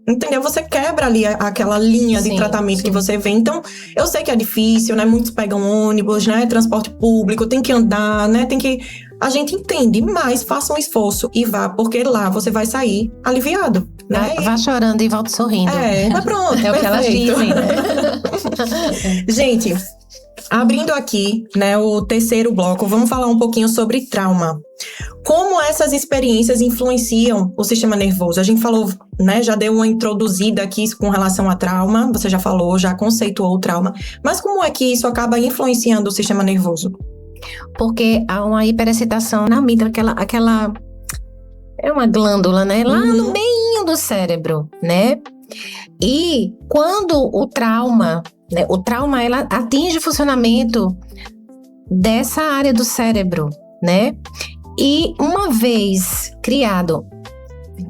Entendeu? Você quebra ali aquela linha de tratamento que você vê. Então, eu sei que é difícil, né? Muitos pegam ônibus, né? Transporte público, tem que andar, né? A gente entende, mas faça um esforço e vá, porque lá você vai sair aliviado, né? Vá chorando e volta sorrindo. Mas pronto, é o que elas dizem, né? Gente, abrindo aqui, né, o terceiro bloco, vamos falar um pouquinho sobre trauma. Como essas experiências influenciam o sistema nervoso? A gente falou, né, já deu uma introduzida aqui com relação a trauma, você já falou, já conceituou o trauma, mas como é que isso acaba influenciando o sistema nervoso? Porque há uma hiperexcitação na amígdala, aquela é uma glândula, né, lá no meio do cérebro, né? E quando o trauma, ela atinge o funcionamento dessa área do cérebro, né? E uma vez criado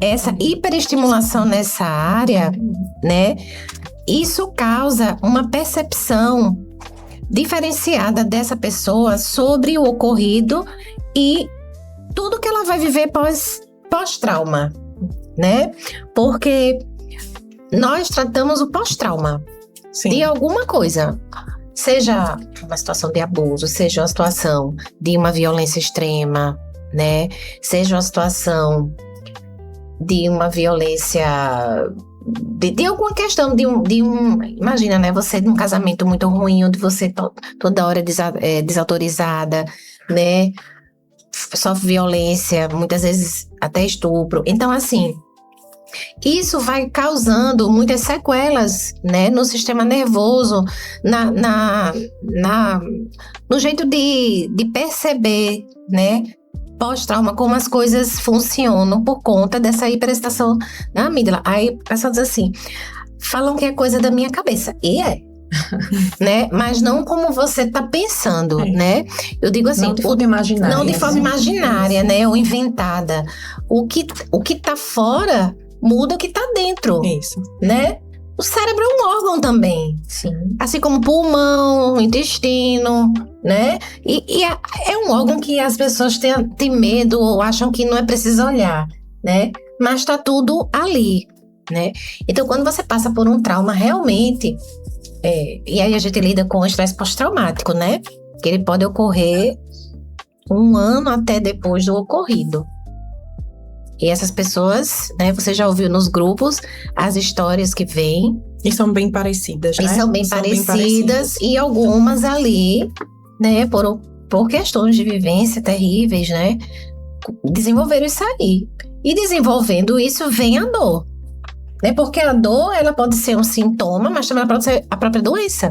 essa hiperestimulação nessa área, né? Isso causa uma percepção diferenciada dessa pessoa sobre o ocorrido e tudo que ela vai viver pós-trauma, né? Porque nós tratamos o pós-trauma de alguma coisa. Seja uma situação de abuso, seja uma situação de uma violência extrema, né? Seja uma situação de uma violência, de alguma questão, imagina, né? Você num casamento muito ruim, onde você toda hora é desautorizada, né? Sofre violência, muitas vezes até estupro. Então, assim, isso vai causando muitas sequelas, né, no sistema nervoso, no jeito de perceber, né, pós-trauma, como as coisas funcionam por conta dessa hiperexcitação da amígdala. Aí o pessoal diz assim, falam que é coisa da minha cabeça. E é. Né? Mas não como você tá pensando, né? Eu digo assim, não de forma imaginária. Não de forma imaginária, né? Ou inventada. O que tá fora muda o que tá dentro. Isso. Né? O cérebro é um órgão também. Sim. Assim como o pulmão, o intestino, né? E é um órgão que as pessoas têm medo ou acham que não é preciso olhar, né? Mas tá tudo ali, né? Então, quando você passa por um trauma, realmente... e aí a gente lida com o estresse pós-traumático, né? Que ele pode ocorrer 1 ano até depois do ocorrido. E essas pessoas, né, você já ouviu nos grupos as histórias que vêm. E são bem parecidas, né? E são bem parecidas. E algumas ali, né, por questões de vivência terríveis, né, desenvolveram isso aí. E desenvolvendo isso vem a dor. Né, porque a dor, ela pode ser um sintoma, mas também ela pode ser a própria doença.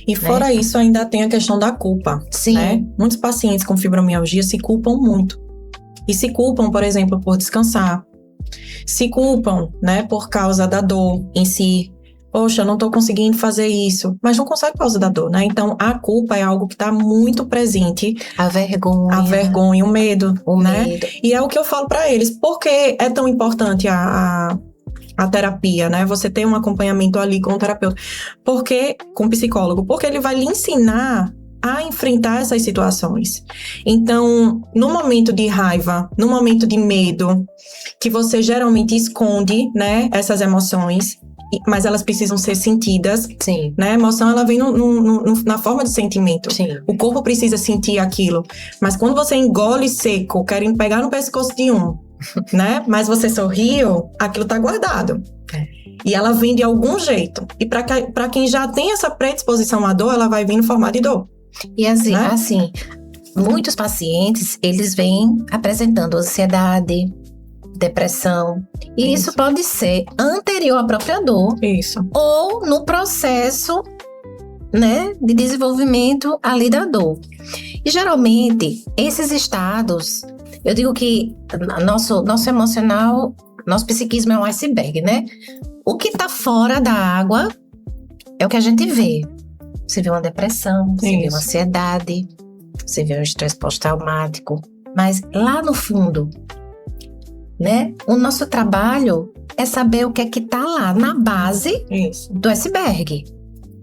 E fora isso, ainda tem a questão da culpa. Sim. Né? Muitos pacientes com fibromialgia se culpam muito. E se culpam, por exemplo, por descansar. Se culpam, né, por causa da dor em si. Poxa, eu não tô conseguindo fazer isso. Mas não consegue por causa da dor, né? Então, a culpa é algo que tá muito presente. A vergonha, o medo, né? medo. E é o que eu falo pra eles. Por que é tão importante a terapia, né? Você tem um acompanhamento ali com o terapeuta. Com o psicólogo. Porque ele vai lhe ensinar a enfrentar essas situações. Então, no momento de raiva, no momento de medo, que você geralmente esconde, né, essas emoções, mas elas precisam ser sentidas. Sim. Né? A emoção, ela vem na forma de sentimento. Sim. O corpo precisa sentir aquilo. Mas quando você engole seco, querem pegar no pescoço de né? Mas você sorriu, aquilo tá guardado. E ela vem de algum jeito. E para quem já tem essa predisposição à dor, ela vai vir no formato de dor. E assim, né? assim, muitos pacientes, eles vêm apresentando ansiedade, depressão. E isso pode ser anterior à própria dor. Isso. Ou no processo, né, de desenvolvimento ali da dor. E geralmente, esses estados, eu digo que nosso emocional, nosso psiquismo é um iceberg, né? O que tá fora da água é o que a gente vê. Você vê uma depressão, você vê uma ansiedade, você vê um estresse pós-traumático. Mas lá no fundo, né? O nosso trabalho é saber o que é que tá lá na base do iceberg.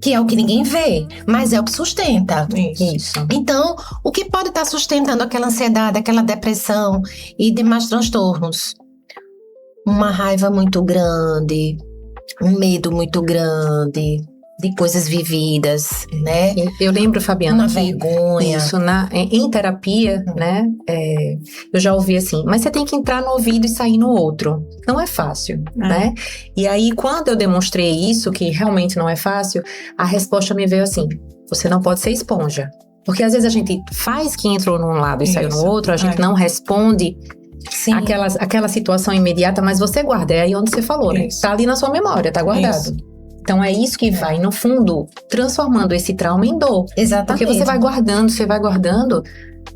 Que é o que ninguém vê, mas é o que sustenta. Isso. Então, o que pode estar sustentando aquela ansiedade, aquela depressão e demais transtornos? Uma raiva muito grande, um medo muito grande de coisas vividas, né? Eu lembro, Fabiana, uma vergonha. Isso, em terapia, né? Eu já ouvi assim, mas você tem que entrar no ouvido e sair no outro. Não é fácil, né? E aí, quando eu demonstrei isso, que realmente não é fácil, a resposta me veio assim, você não pode ser esponja. Porque às vezes a gente faz que entrou num lado e saiu no outro, a gente não responde aquela situação imediata, mas você guarda. É aí onde você falou, né? Tá ali na sua memória, tá guardado. Isso. Então é isso que vai, no fundo, transformando esse trauma em dor. Exatamente. Porque você vai guardando,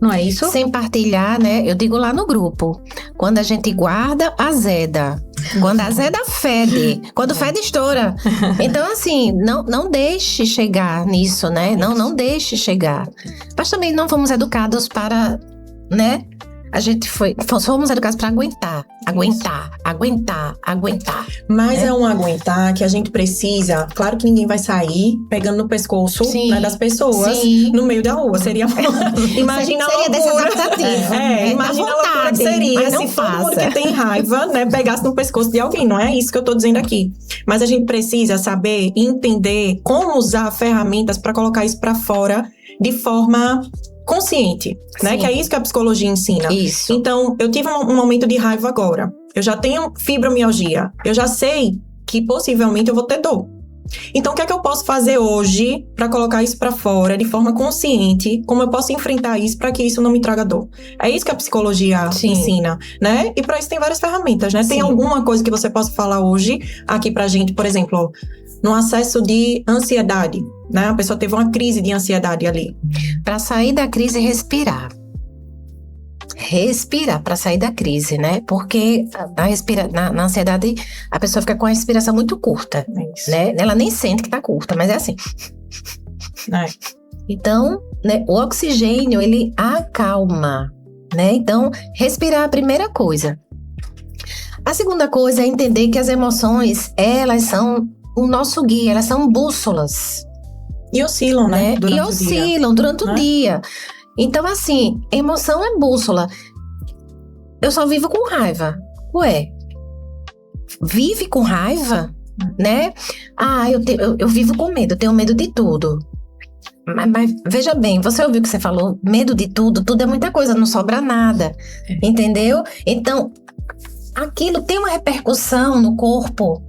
não é isso? Sem partilhar, né? Eu digo lá no grupo, quando a gente guarda, azeda. Quando azeda, fede. Quando fede, estoura. Então, assim, não deixe chegar nisso, né? Não deixe chegar. Mas também não fomos educados para, né? Fomos educados para aguentar. Mas é um aguentar que a gente precisa. Claro que ninguém vai sair pegando no pescoço, né, das pessoas no meio da rua. Seria imagina seria desadaptativo. imagina a loucura de seria se todo mundo que tem raiva, né, pegasse no pescoço de alguém. Não é isso que eu tô dizendo aqui. Mas a gente precisa saber e entender como usar ferramentas para colocar isso para fora de forma consciente, né? Que é isso que a psicologia ensina. Isso. Então, eu tive um momento de raiva agora. Eu já tenho fibromialgia. Eu já sei que possivelmente eu vou ter dor. Então, o que é que eu posso fazer hoje para colocar isso para fora de forma consciente? Como eu posso enfrentar isso para que isso não me traga dor? É isso que a psicologia ensina, né? E para isso tem várias ferramentas, né? Sim. Tem alguma coisa que você possa falar hoje aqui pra gente, por exemplo, no acesso de ansiedade, né? A pessoa teve uma crise de ansiedade ali. Para sair da crise, respirar. Respirar para sair da crise, né? Porque na ansiedade a pessoa fica com a respiração muito curta, né? Ela nem sente que tá curta, mas é assim. Então, né, o oxigênio, ele acalma, né? Então, respirar é a primeira coisa. A segunda coisa é entender que as emoções, elas são o nosso guia, elas são bússolas. E oscilam, né? Durante o dia. Então, assim, emoção é bússola. Eu só vivo com raiva. Ué, vive com raiva, né? Eu vivo com medo, eu tenho medo de tudo. Mas veja bem, você ouviu o que você falou? Medo de tudo, tudo é muita coisa, não sobra nada, entendeu? Então, aquilo tem uma repercussão no corpo.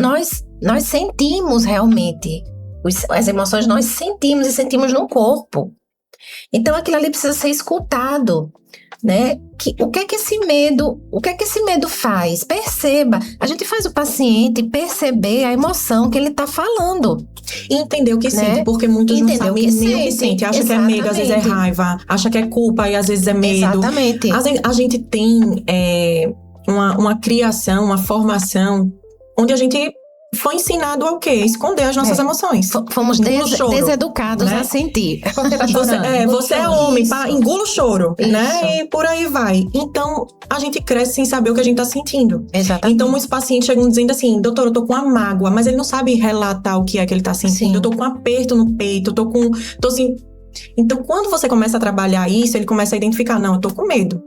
Nós sentimos realmente. As emoções nós sentimos e sentimos no corpo. Então, aquilo ali precisa ser escutado, né? O que é que esse medo faz? Perceba. A gente faz o paciente perceber a emoção que ele está falando. E entender o que sente, porque muitos não sabem nem o que sente. Acha que é medo, às vezes é raiva. Acha que é culpa e às vezes é medo. Exatamente. A gente tem uma criação, uma formação, onde a gente foi ensinado ao quê? Esconder as nossas emoções. Fomos deseducados, né? A sentir. Você é homem, engula o choro, né? E por aí vai. Então, a gente cresce sem saber o que a gente tá sentindo. Exatamente. Então, muitos pacientes chegam dizendo assim, doutor, eu tô com uma mágoa, mas ele não sabe relatar o que é que ele tá sentindo. Sim. Eu tô com um aperto no peito, tô assim... Então, quando você começa a trabalhar isso, ele começa a identificar, não, eu tô com medo.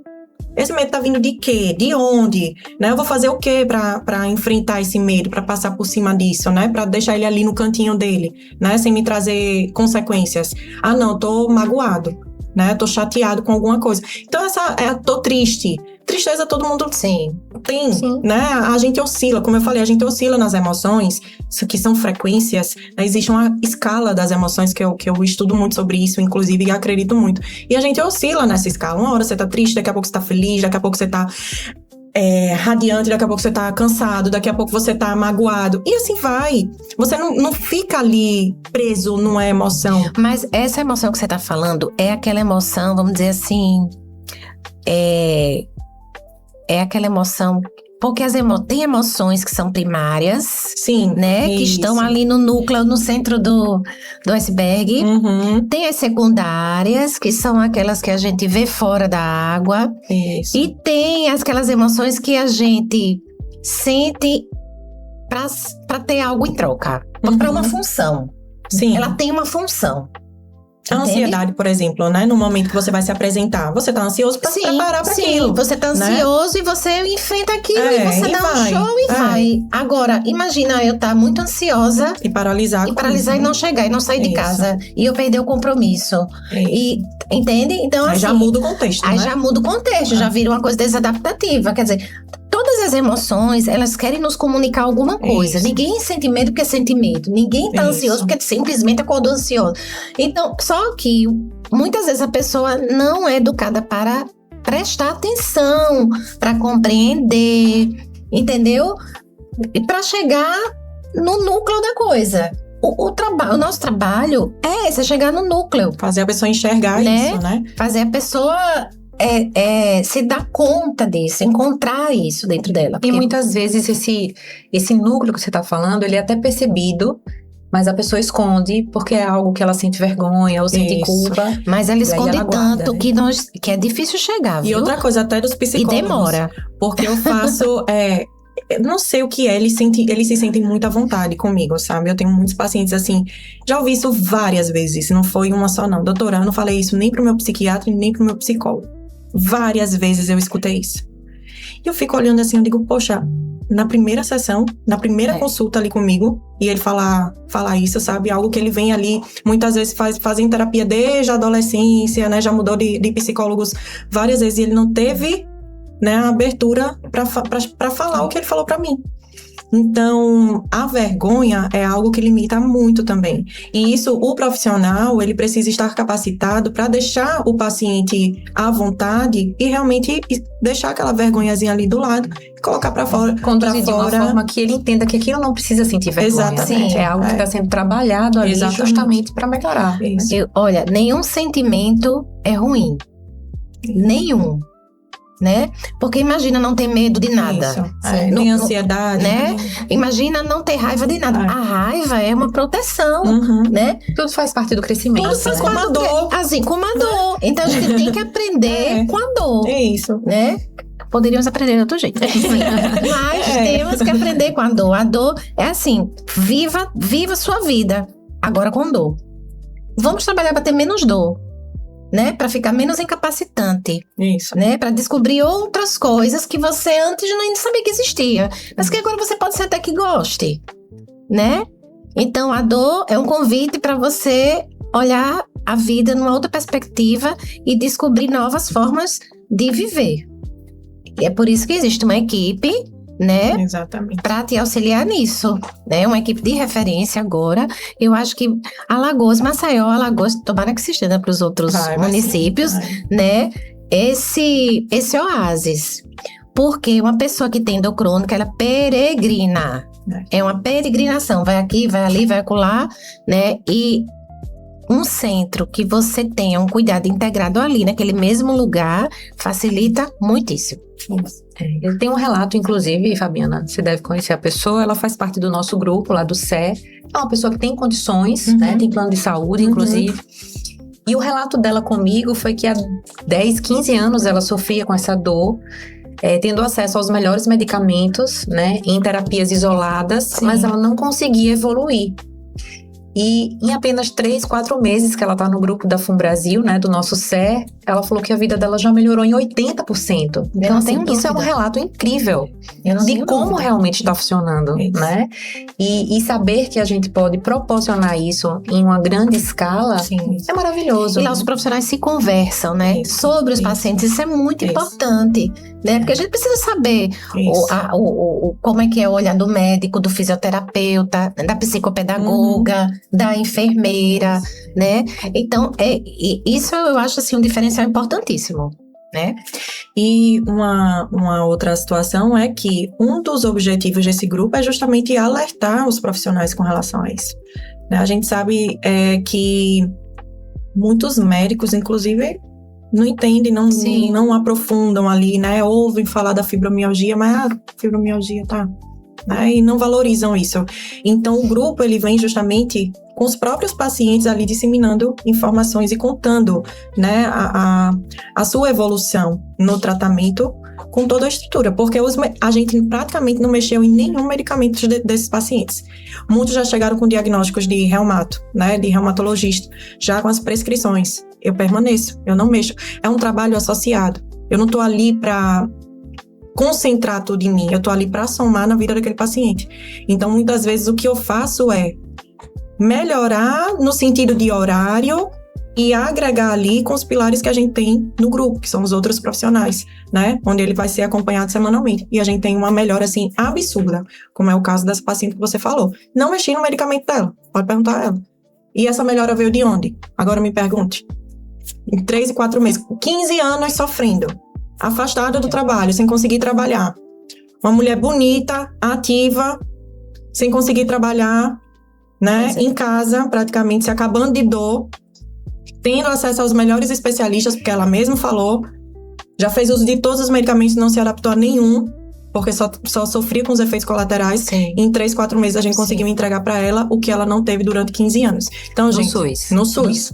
Esse medo tá vindo de quê? De onde? Né? Eu vou fazer o quê pra enfrentar esse medo, pra passar por cima disso, né? Pra deixar ele ali no cantinho dele, né? Sem me trazer consequências. Não, eu tô magoado, né? Tô chateado com alguma coisa. Então, tô triste. Tristeza todo mundo tem, né? A gente oscila, como eu falei, a gente oscila nas emoções, que são frequências, né? Existe uma escala das emoções que eu estudo muito sobre isso, inclusive, e acredito muito. E a gente oscila nessa escala. Uma hora você tá triste, daqui a pouco você tá feliz, daqui a pouco você tá radiante, daqui a pouco você tá cansado, daqui a pouco você tá magoado. E assim vai. Você não fica ali preso numa emoção. Mas essa emoção que você tá falando é aquela emoção, vamos dizer assim... É aquela emoção, porque tem emoções que são primárias, né? Que estão ali no núcleo, no centro do iceberg. Uhum. Tem as secundárias, que são aquelas que a gente vê fora da água. Isso. E tem aquelas emoções que a gente sente para ter algo em troca, para uma função. Sim. Ela tem uma função. A ansiedade, por exemplo, né? No momento que você vai se apresentar, você tá ansioso pra se preparar pra aquilo. Você tá ansioso, né? E você enfrenta aquilo e você dá um show e vai. Agora, imagina eu estar muito ansiosa e paralisar e não chegar e não sair de casa e eu perder o compromisso. E entende? Então, aí já muda o contexto, aí né? Já muda o contexto, já vira uma coisa desadaptativa. Quer dizer, todas as emoções, elas querem nos comunicar alguma coisa. Isso. Ninguém sente medo porque sente medo. Ninguém tá ansioso porque simplesmente acordou ansioso. Então, só que muitas vezes a pessoa não é educada para prestar atenção, para compreender, entendeu? E para chegar no núcleo da coisa. O nosso trabalho é chegar no núcleo. Fazer a pessoa enxergar isso, né? Fazer a pessoa se dar conta disso, encontrar isso dentro dela. E muitas vezes esse núcleo que você está falando, ele é até percebido, mas a pessoa esconde porque é algo que ela sente vergonha ou sente culpa. Mas ela esconde tanto, né? que é difícil chegar, viu? E outra coisa, até dos psicólogos. E demora. Porque eu faço... não sei o que é, eles se sentem muito à vontade comigo, sabe? Eu tenho muitos pacientes assim, já ouvi isso várias vezes, não foi uma só não. Doutora, eu não falei isso nem pro meu psiquiatra nem pro meu psicólogo. Várias vezes eu escutei isso. E eu fico olhando assim, eu digo, poxa, na primeira sessão, na primeira consulta ali comigo, e ele falar isso, sabe? Algo que ele vem ali, muitas vezes fazem terapia desde a adolescência, né? Já mudou de psicólogos várias vezes, e ele não teve, né, a abertura para falar o que ele falou para mim. Então, a vergonha é algo que limita muito também. E isso, o profissional, ele precisa estar capacitado para deixar o paciente à vontade e realmente deixar aquela vergonhazinha ali do lado e colocar para fora. Conduzir de uma forma que ele entenda que aquilo não precisa sentir vergonha. Exatamente. Né? É algo que está sendo trabalhado ali justamente para melhorar. Olha, nenhum sentimento é ruim. Nenhum. Né? Porque imagina não ter medo de nada. Nem ansiedade. Né? Imagina não ter raiva de nada. A raiva é uma proteção, né? Tudo faz parte do crescimento. Tudo faz parte do dor. Assim, como a dor. Então a gente tem que aprender com a dor. É isso. Né? Poderíamos aprender de outro jeito. Mas temos que aprender com a dor. A dor é assim, viva sua vida, agora com dor. Vamos trabalhar para ter menos dor. Né, para ficar menos incapacitante. Isso. Né, para descobrir outras coisas que você antes não sabia que existia, mas que agora você pode ser até que goste, né? Então a dor é um convite para você olhar a vida numa outra perspectiva e descobrir novas formas de viver. E é por isso que existe uma equipe, né? Exatamente. Para te auxiliar nisso, né? Uma equipe de referência agora. Eu acho que Alagoas, Maceió, tomara que se estenda para os outros municípios, né? Esse oásis. Porque uma pessoa que tem dor crônica, ela peregrina. É uma peregrinação. Vai aqui, vai ali, vai acolá, né? E um centro que você tenha um cuidado integrado ali, naquele mesmo lugar, facilita muitíssimo. Ele tem um relato, inclusive, Fabiana, você deve conhecer a pessoa, ela faz parte do nosso grupo lá do CE, é uma pessoa que tem condições, né, tem plano de saúde, inclusive, e o relato dela comigo foi que há 10, 15 anos ela sofria com essa dor, tendo acesso aos melhores medicamentos, né, em terapias isoladas, mas ela não conseguia evoluir. E em apenas 3, 4 meses que ela tá no grupo da FUNBrasil, né, do nosso CE, ela falou que a vida dela já melhorou em 80%. Então, assim, isso é um relato incrível de como realmente está funcionando, né? E saber que a gente pode proporcionar isso em uma grande escala é maravilhoso. E lá os profissionais se conversam, né? Sobre os pacientes, isso é muito importante, né? Porque a gente precisa saber como é que é o olhar do médico, do fisioterapeuta, da psicopedagoga, da enfermeira, né? Então, isso eu acho assim um diferencial importantíssimo, né? E uma outra situação é que um dos objetivos desse grupo é justamente alertar os profissionais com relação a isso. A gente sabe que muitos médicos, inclusive, não entendem, não aprofundam ali, né? Ouvem falar da fibromialgia, mas a fibromialgia tá... E não valorizam isso. Então, o grupo, ele vem justamente com os próprios pacientes ali disseminando informações e contando, né, a sua evolução no tratamento com toda a estrutura, porque a gente praticamente não mexeu em nenhum medicamento desses pacientes. Muitos já chegaram com diagnósticos de reumato, né, de reumatologista, já com as prescrições. Eu permaneço, eu não mexo. É um trabalho associado. Eu não estou ali para concentrar tudo em mim, eu tô ali para somar na vida daquele paciente. Então, muitas vezes, o que eu faço é melhorar no sentido de horário e agregar ali com os pilares que a gente tem no grupo, que são os outros profissionais, né? Onde ele vai ser acompanhado semanalmente. E a gente tem uma melhora, assim, absurda, como é o caso dessa paciente que você falou. Não mexi no medicamento dela, pode perguntar a ela. E essa melhora veio de onde? Agora me pergunte. Em 3 e 4 meses, 15 anos sofrendo. Afastada do trabalho, sem conseguir trabalhar. Uma mulher bonita, ativa, sem conseguir trabalhar, né? Em casa, praticamente, se acabando de dor, tendo acesso aos melhores especialistas, porque ela mesma falou, já fez uso de todos os medicamentos, não se adaptou a nenhum, porque só sofria com os efeitos colaterais. Em 3, 4 meses a gente conseguiu entregar para ela o que ela não teve durante 15 anos. Então, gente, no SUS.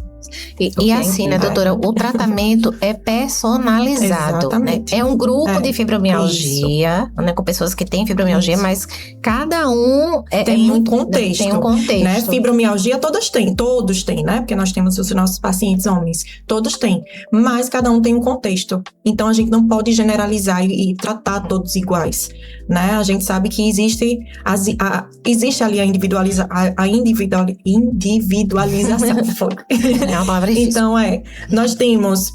E assim, né, doutora, o tratamento é personalizado, Exatamente. né? É um grupo de fibromialgia, né, com pessoas que têm fibromialgia, mas cada um tem um contexto. Tem um contexto. Né? Fibromialgia todos têm, né? Porque nós temos os nossos pacientes homens, todos têm. Mas cada um tem um contexto. Então a gente não pode generalizar e tratar todos iguais, né? A gente sabe que existe ali a individualização. É uma palavra difícil. Então, nós temos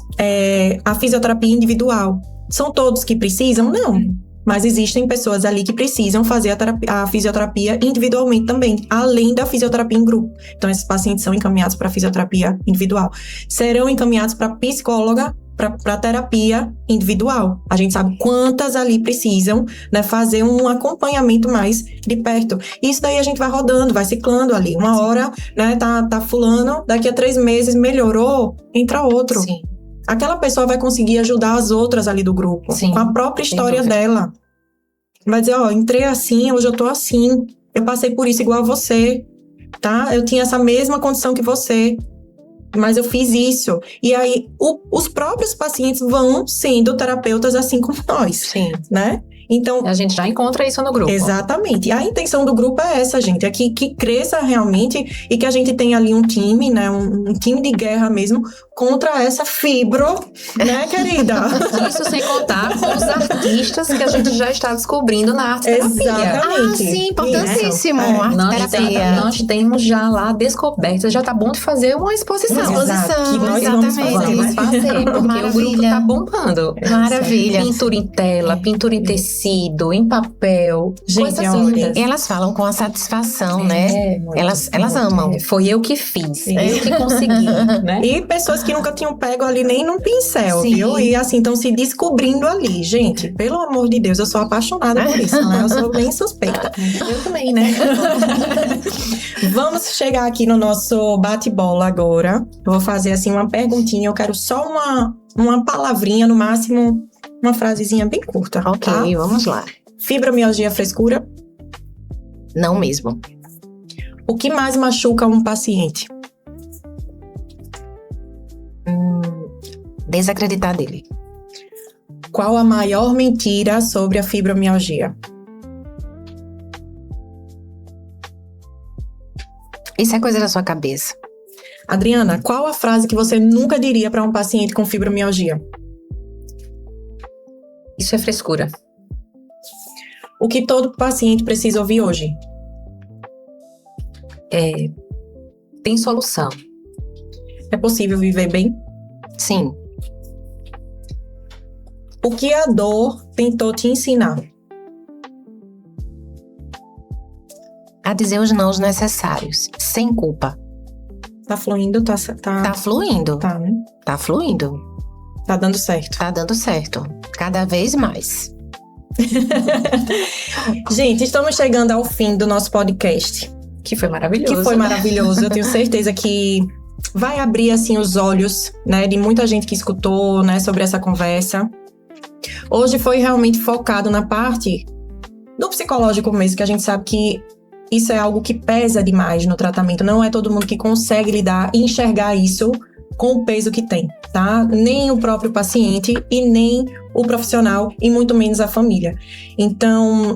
a fisioterapia individual. São todos que precisam? Não. Mas existem pessoas ali que precisam fazer a fisioterapia individualmente também, além da fisioterapia em grupo. Então, esses pacientes são encaminhados para fisioterapia individual. Serão encaminhados para psicóloga, para terapia individual. A gente sabe quantas ali precisam, né, fazer um acompanhamento mais de perto. Isso daí a gente vai rodando, vai ciclando ali. Uma hora, né, tá fulano, daqui a 3 meses melhorou, entra outro. Sim. Aquela pessoa vai conseguir ajudar as outras ali do grupo, Sim, com a própria história dela. Vai dizer, entrei assim, hoje eu tô assim. Eu passei por isso igual a você, tá? Eu tinha essa mesma condição que você, mas eu fiz isso. E aí, os próprios pacientes vão sendo terapeutas assim como nós. Sim. Né? Então, a gente já encontra isso no grupo. Exatamente. E a intenção do grupo é essa, gente. É que cresça realmente e que a gente tenha ali um time, né? Um time de guerra mesmo contra essa fibro, né, querida? Isso sem contar com os artistas que a gente já está descobrindo na arte-terapia. Exatamente. Sim, importantíssimo. Arte-terapia. Nós temos já lá descobertas. Já tá bom de fazer uma exposição. Que nós vamos fazer, porque o grupo tá bombando. Maravilha. Pintura em tela, pintura em tecido, em papel. Gente, e elas falam com a satisfação, né? Elas amam. Foi eu que fiz, eu que consegui, né? E pessoas que nunca tinham pego ali nem num pincel, Sim. viu? E assim, estão se descobrindo ali. Gente, pelo amor de Deus, eu sou apaixonada por isso, né? Eu sou bem suspeita. Eu também, né? Vamos chegar aqui no nosso bate-bola agora. Eu vou fazer assim uma perguntinha. Eu quero só uma palavrinha, no máximo, uma frasezinha bem curta. Ok, tá? Vamos lá. Fibromialgia, frescura? Não mesmo. O que mais machuca um paciente? Desacreditar dele. Qual a maior mentira sobre a fibromialgia? Isso é coisa da sua cabeça. Adriana, qual a frase que você nunca diria para um paciente com fibromialgia? Isso é frescura. O que todo paciente precisa ouvir hoje? Tem solução. É possível viver bem? Sim. O que a dor tentou te ensinar? A dizer os nãos necessários, sem culpa. Tá fluindo? Tá fluindo. Tá, né? Tá fluindo. Tá dando certo. Tá dando certo. Cada vez mais. Gente, estamos chegando ao fim do nosso podcast. Que foi maravilhoso. Eu tenho certeza que vai abrir, assim, os olhos, né, de muita gente que escutou, né, sobre essa conversa. Hoje foi realmente focado na parte do psicológico mesmo, que a gente sabe que isso é algo que pesa demais no tratamento. Não é todo mundo que consegue lidar e enxergar isso com o peso que tem, tá? Nem o próprio paciente e nem o profissional e muito menos a família. Então,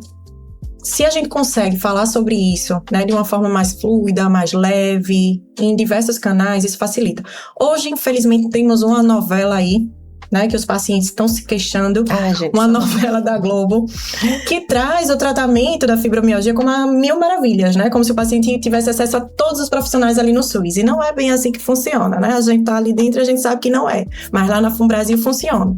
se a gente consegue falar sobre isso, né, de uma forma mais fluida, mais leve, em diversos canais, isso facilita. Hoje, infelizmente, temos uma novela aí, né, que os pacientes estão se queixando, uma novela da Globo, que traz o tratamento da fibromialgia como a mil maravilhas, né, como se o paciente tivesse acesso a todos os profissionais ali no SUS, e não é bem assim que funciona, né, a gente tá ali dentro e a gente sabe que não é, mas lá na FUNBrasil funciona.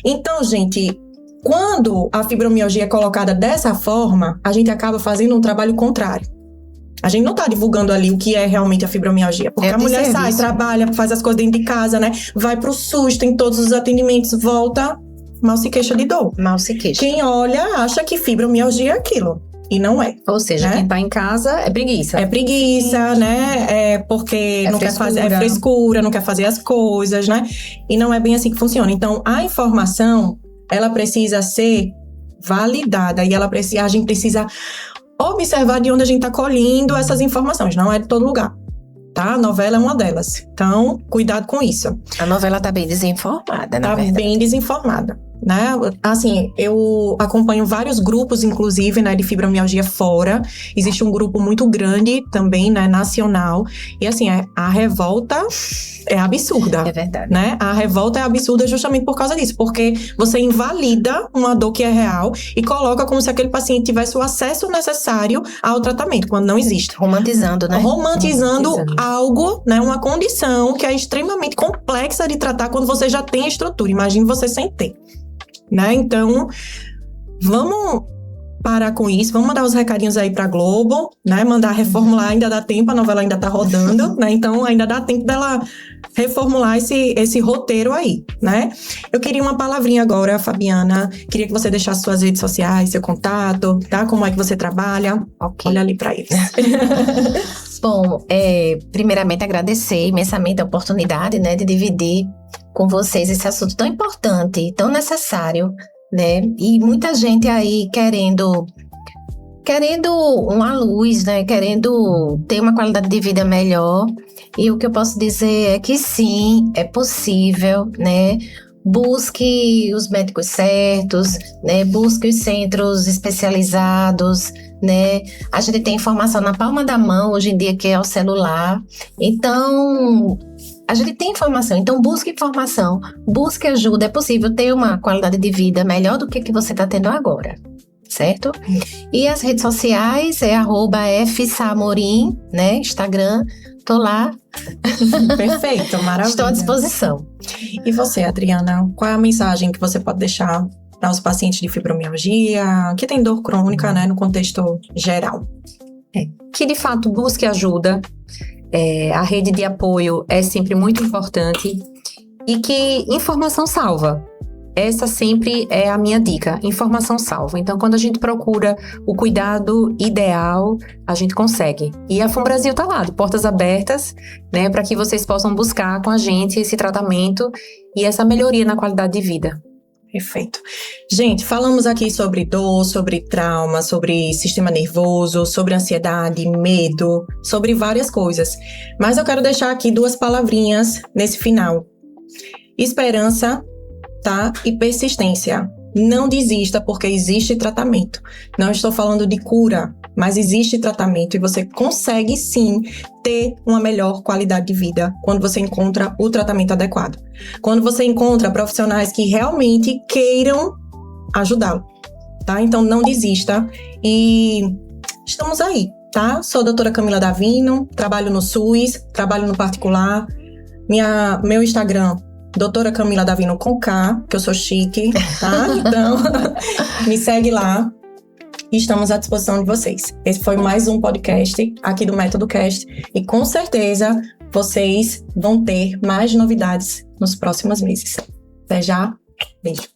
Então, gente, quando a fibromialgia é colocada dessa forma, a gente acaba fazendo um trabalho contrário. A gente não está divulgando ali o que é realmente a fibromialgia. Porque a mulher sai, trabalha, faz as coisas dentro de casa, né? Vai pro SUS, tem todos os atendimentos, volta, mal se queixa de dor. Mal se queixa. Quem olha, acha que fibromialgia é aquilo. E não é. Ou seja, né? Quem tá em casa é preguiça. É preguiça, né? É porque não quer fazer, é frescura, não quer fazer as coisas, né? E não é bem assim que funciona. Então, a informação, ela precisa ser validada. E a gente precisa observar de onde a gente está colhendo essas informações. Não é de todo lugar. tá? A novela é uma delas. Então, cuidado com isso. A novela tá bem desinformada, na verdade. Tá bem desinformada, né? Assim, eu acompanho vários grupos, inclusive, né, de fibromialgia fora. Existe um grupo muito grande também, né, nacional. E assim, a revolta é absurda. É verdade. Né? A revolta é absurda justamente por causa disso. Porque você invalida uma dor que é real e coloca como se aquele paciente tivesse o acesso necessário ao tratamento, quando não existe. Romantizando, né? Romantizando algo, né? Uma condição que é extremamente complexa de tratar quando você já tem a estrutura. Imagine você sem ter. Né? Então, vamos parar com isso, vamos mandar os recadinhos aí pra Globo, né? Mandar reformular, ainda dá tempo, a novela ainda tá rodando, né? Então, ainda dá tempo dela reformular esse roteiro aí, né? Eu queria uma palavrinha agora, Fabiana. Queria que você deixasse suas redes sociais, seu contato, tá? Como é que você trabalha? Okay. Olha ali pra eles. Bom, primeiramente agradecer imensamente a oportunidade, né, de dividir com vocês esse assunto tão importante, tão necessário, né? E muita gente aí querendo uma luz, né? Querendo ter uma qualidade de vida melhor. E o que eu posso dizer é que sim, é possível, né? Busque os médicos certos, né? Busque os centros especializados, né? A gente tem informação na palma da mão hoje em dia, que é o celular. Então, a gente tem informação, então busque informação, busque ajuda. É possível ter uma qualidade de vida melhor do que você está tendo agora, certo? E as redes sociais é @fsamorim, né? Instagram, tô lá. Perfeito, maravilha. Estou à disposição. E você, Adriana, qual é a mensagem que você pode deixar para os pacientes de fibromialgia, que tem dor crônica, né, no contexto geral? Que de fato busque ajuda. A rede de apoio é sempre muito importante e que informação salva. Essa sempre é a minha dica, informação salva. Então, quando a gente procura o cuidado ideal, a gente consegue. E a FUNBrasil está lá, de portas abertas, né, para que vocês possam buscar com a gente esse tratamento e essa melhoria na qualidade de vida. Perfeito. Gente, falamos aqui sobre dor, sobre trauma, sobre sistema nervoso, sobre ansiedade, medo, sobre várias coisas. Mas eu quero deixar aqui 2 palavrinhas nesse final. Esperança, tá? E persistência. Não desista, porque existe tratamento. Não estou falando de cura, mas existe tratamento e você consegue sim ter uma melhor qualidade de vida quando você encontra o tratamento adequado. Quando você encontra profissionais que realmente queiram ajudá-lo, tá? Então não desista e estamos aí, tá? Sou a doutora Camila Davino, trabalho no SUS, trabalho no particular. Meu Instagram, doutora Camila Davino com K, que eu sou chique, tá? Então, me segue lá. Estamos à disposição de vocês. Esse foi mais um podcast aqui do Método Cast e com certeza vocês vão ter mais novidades nos próximos meses. Até já. Beijo.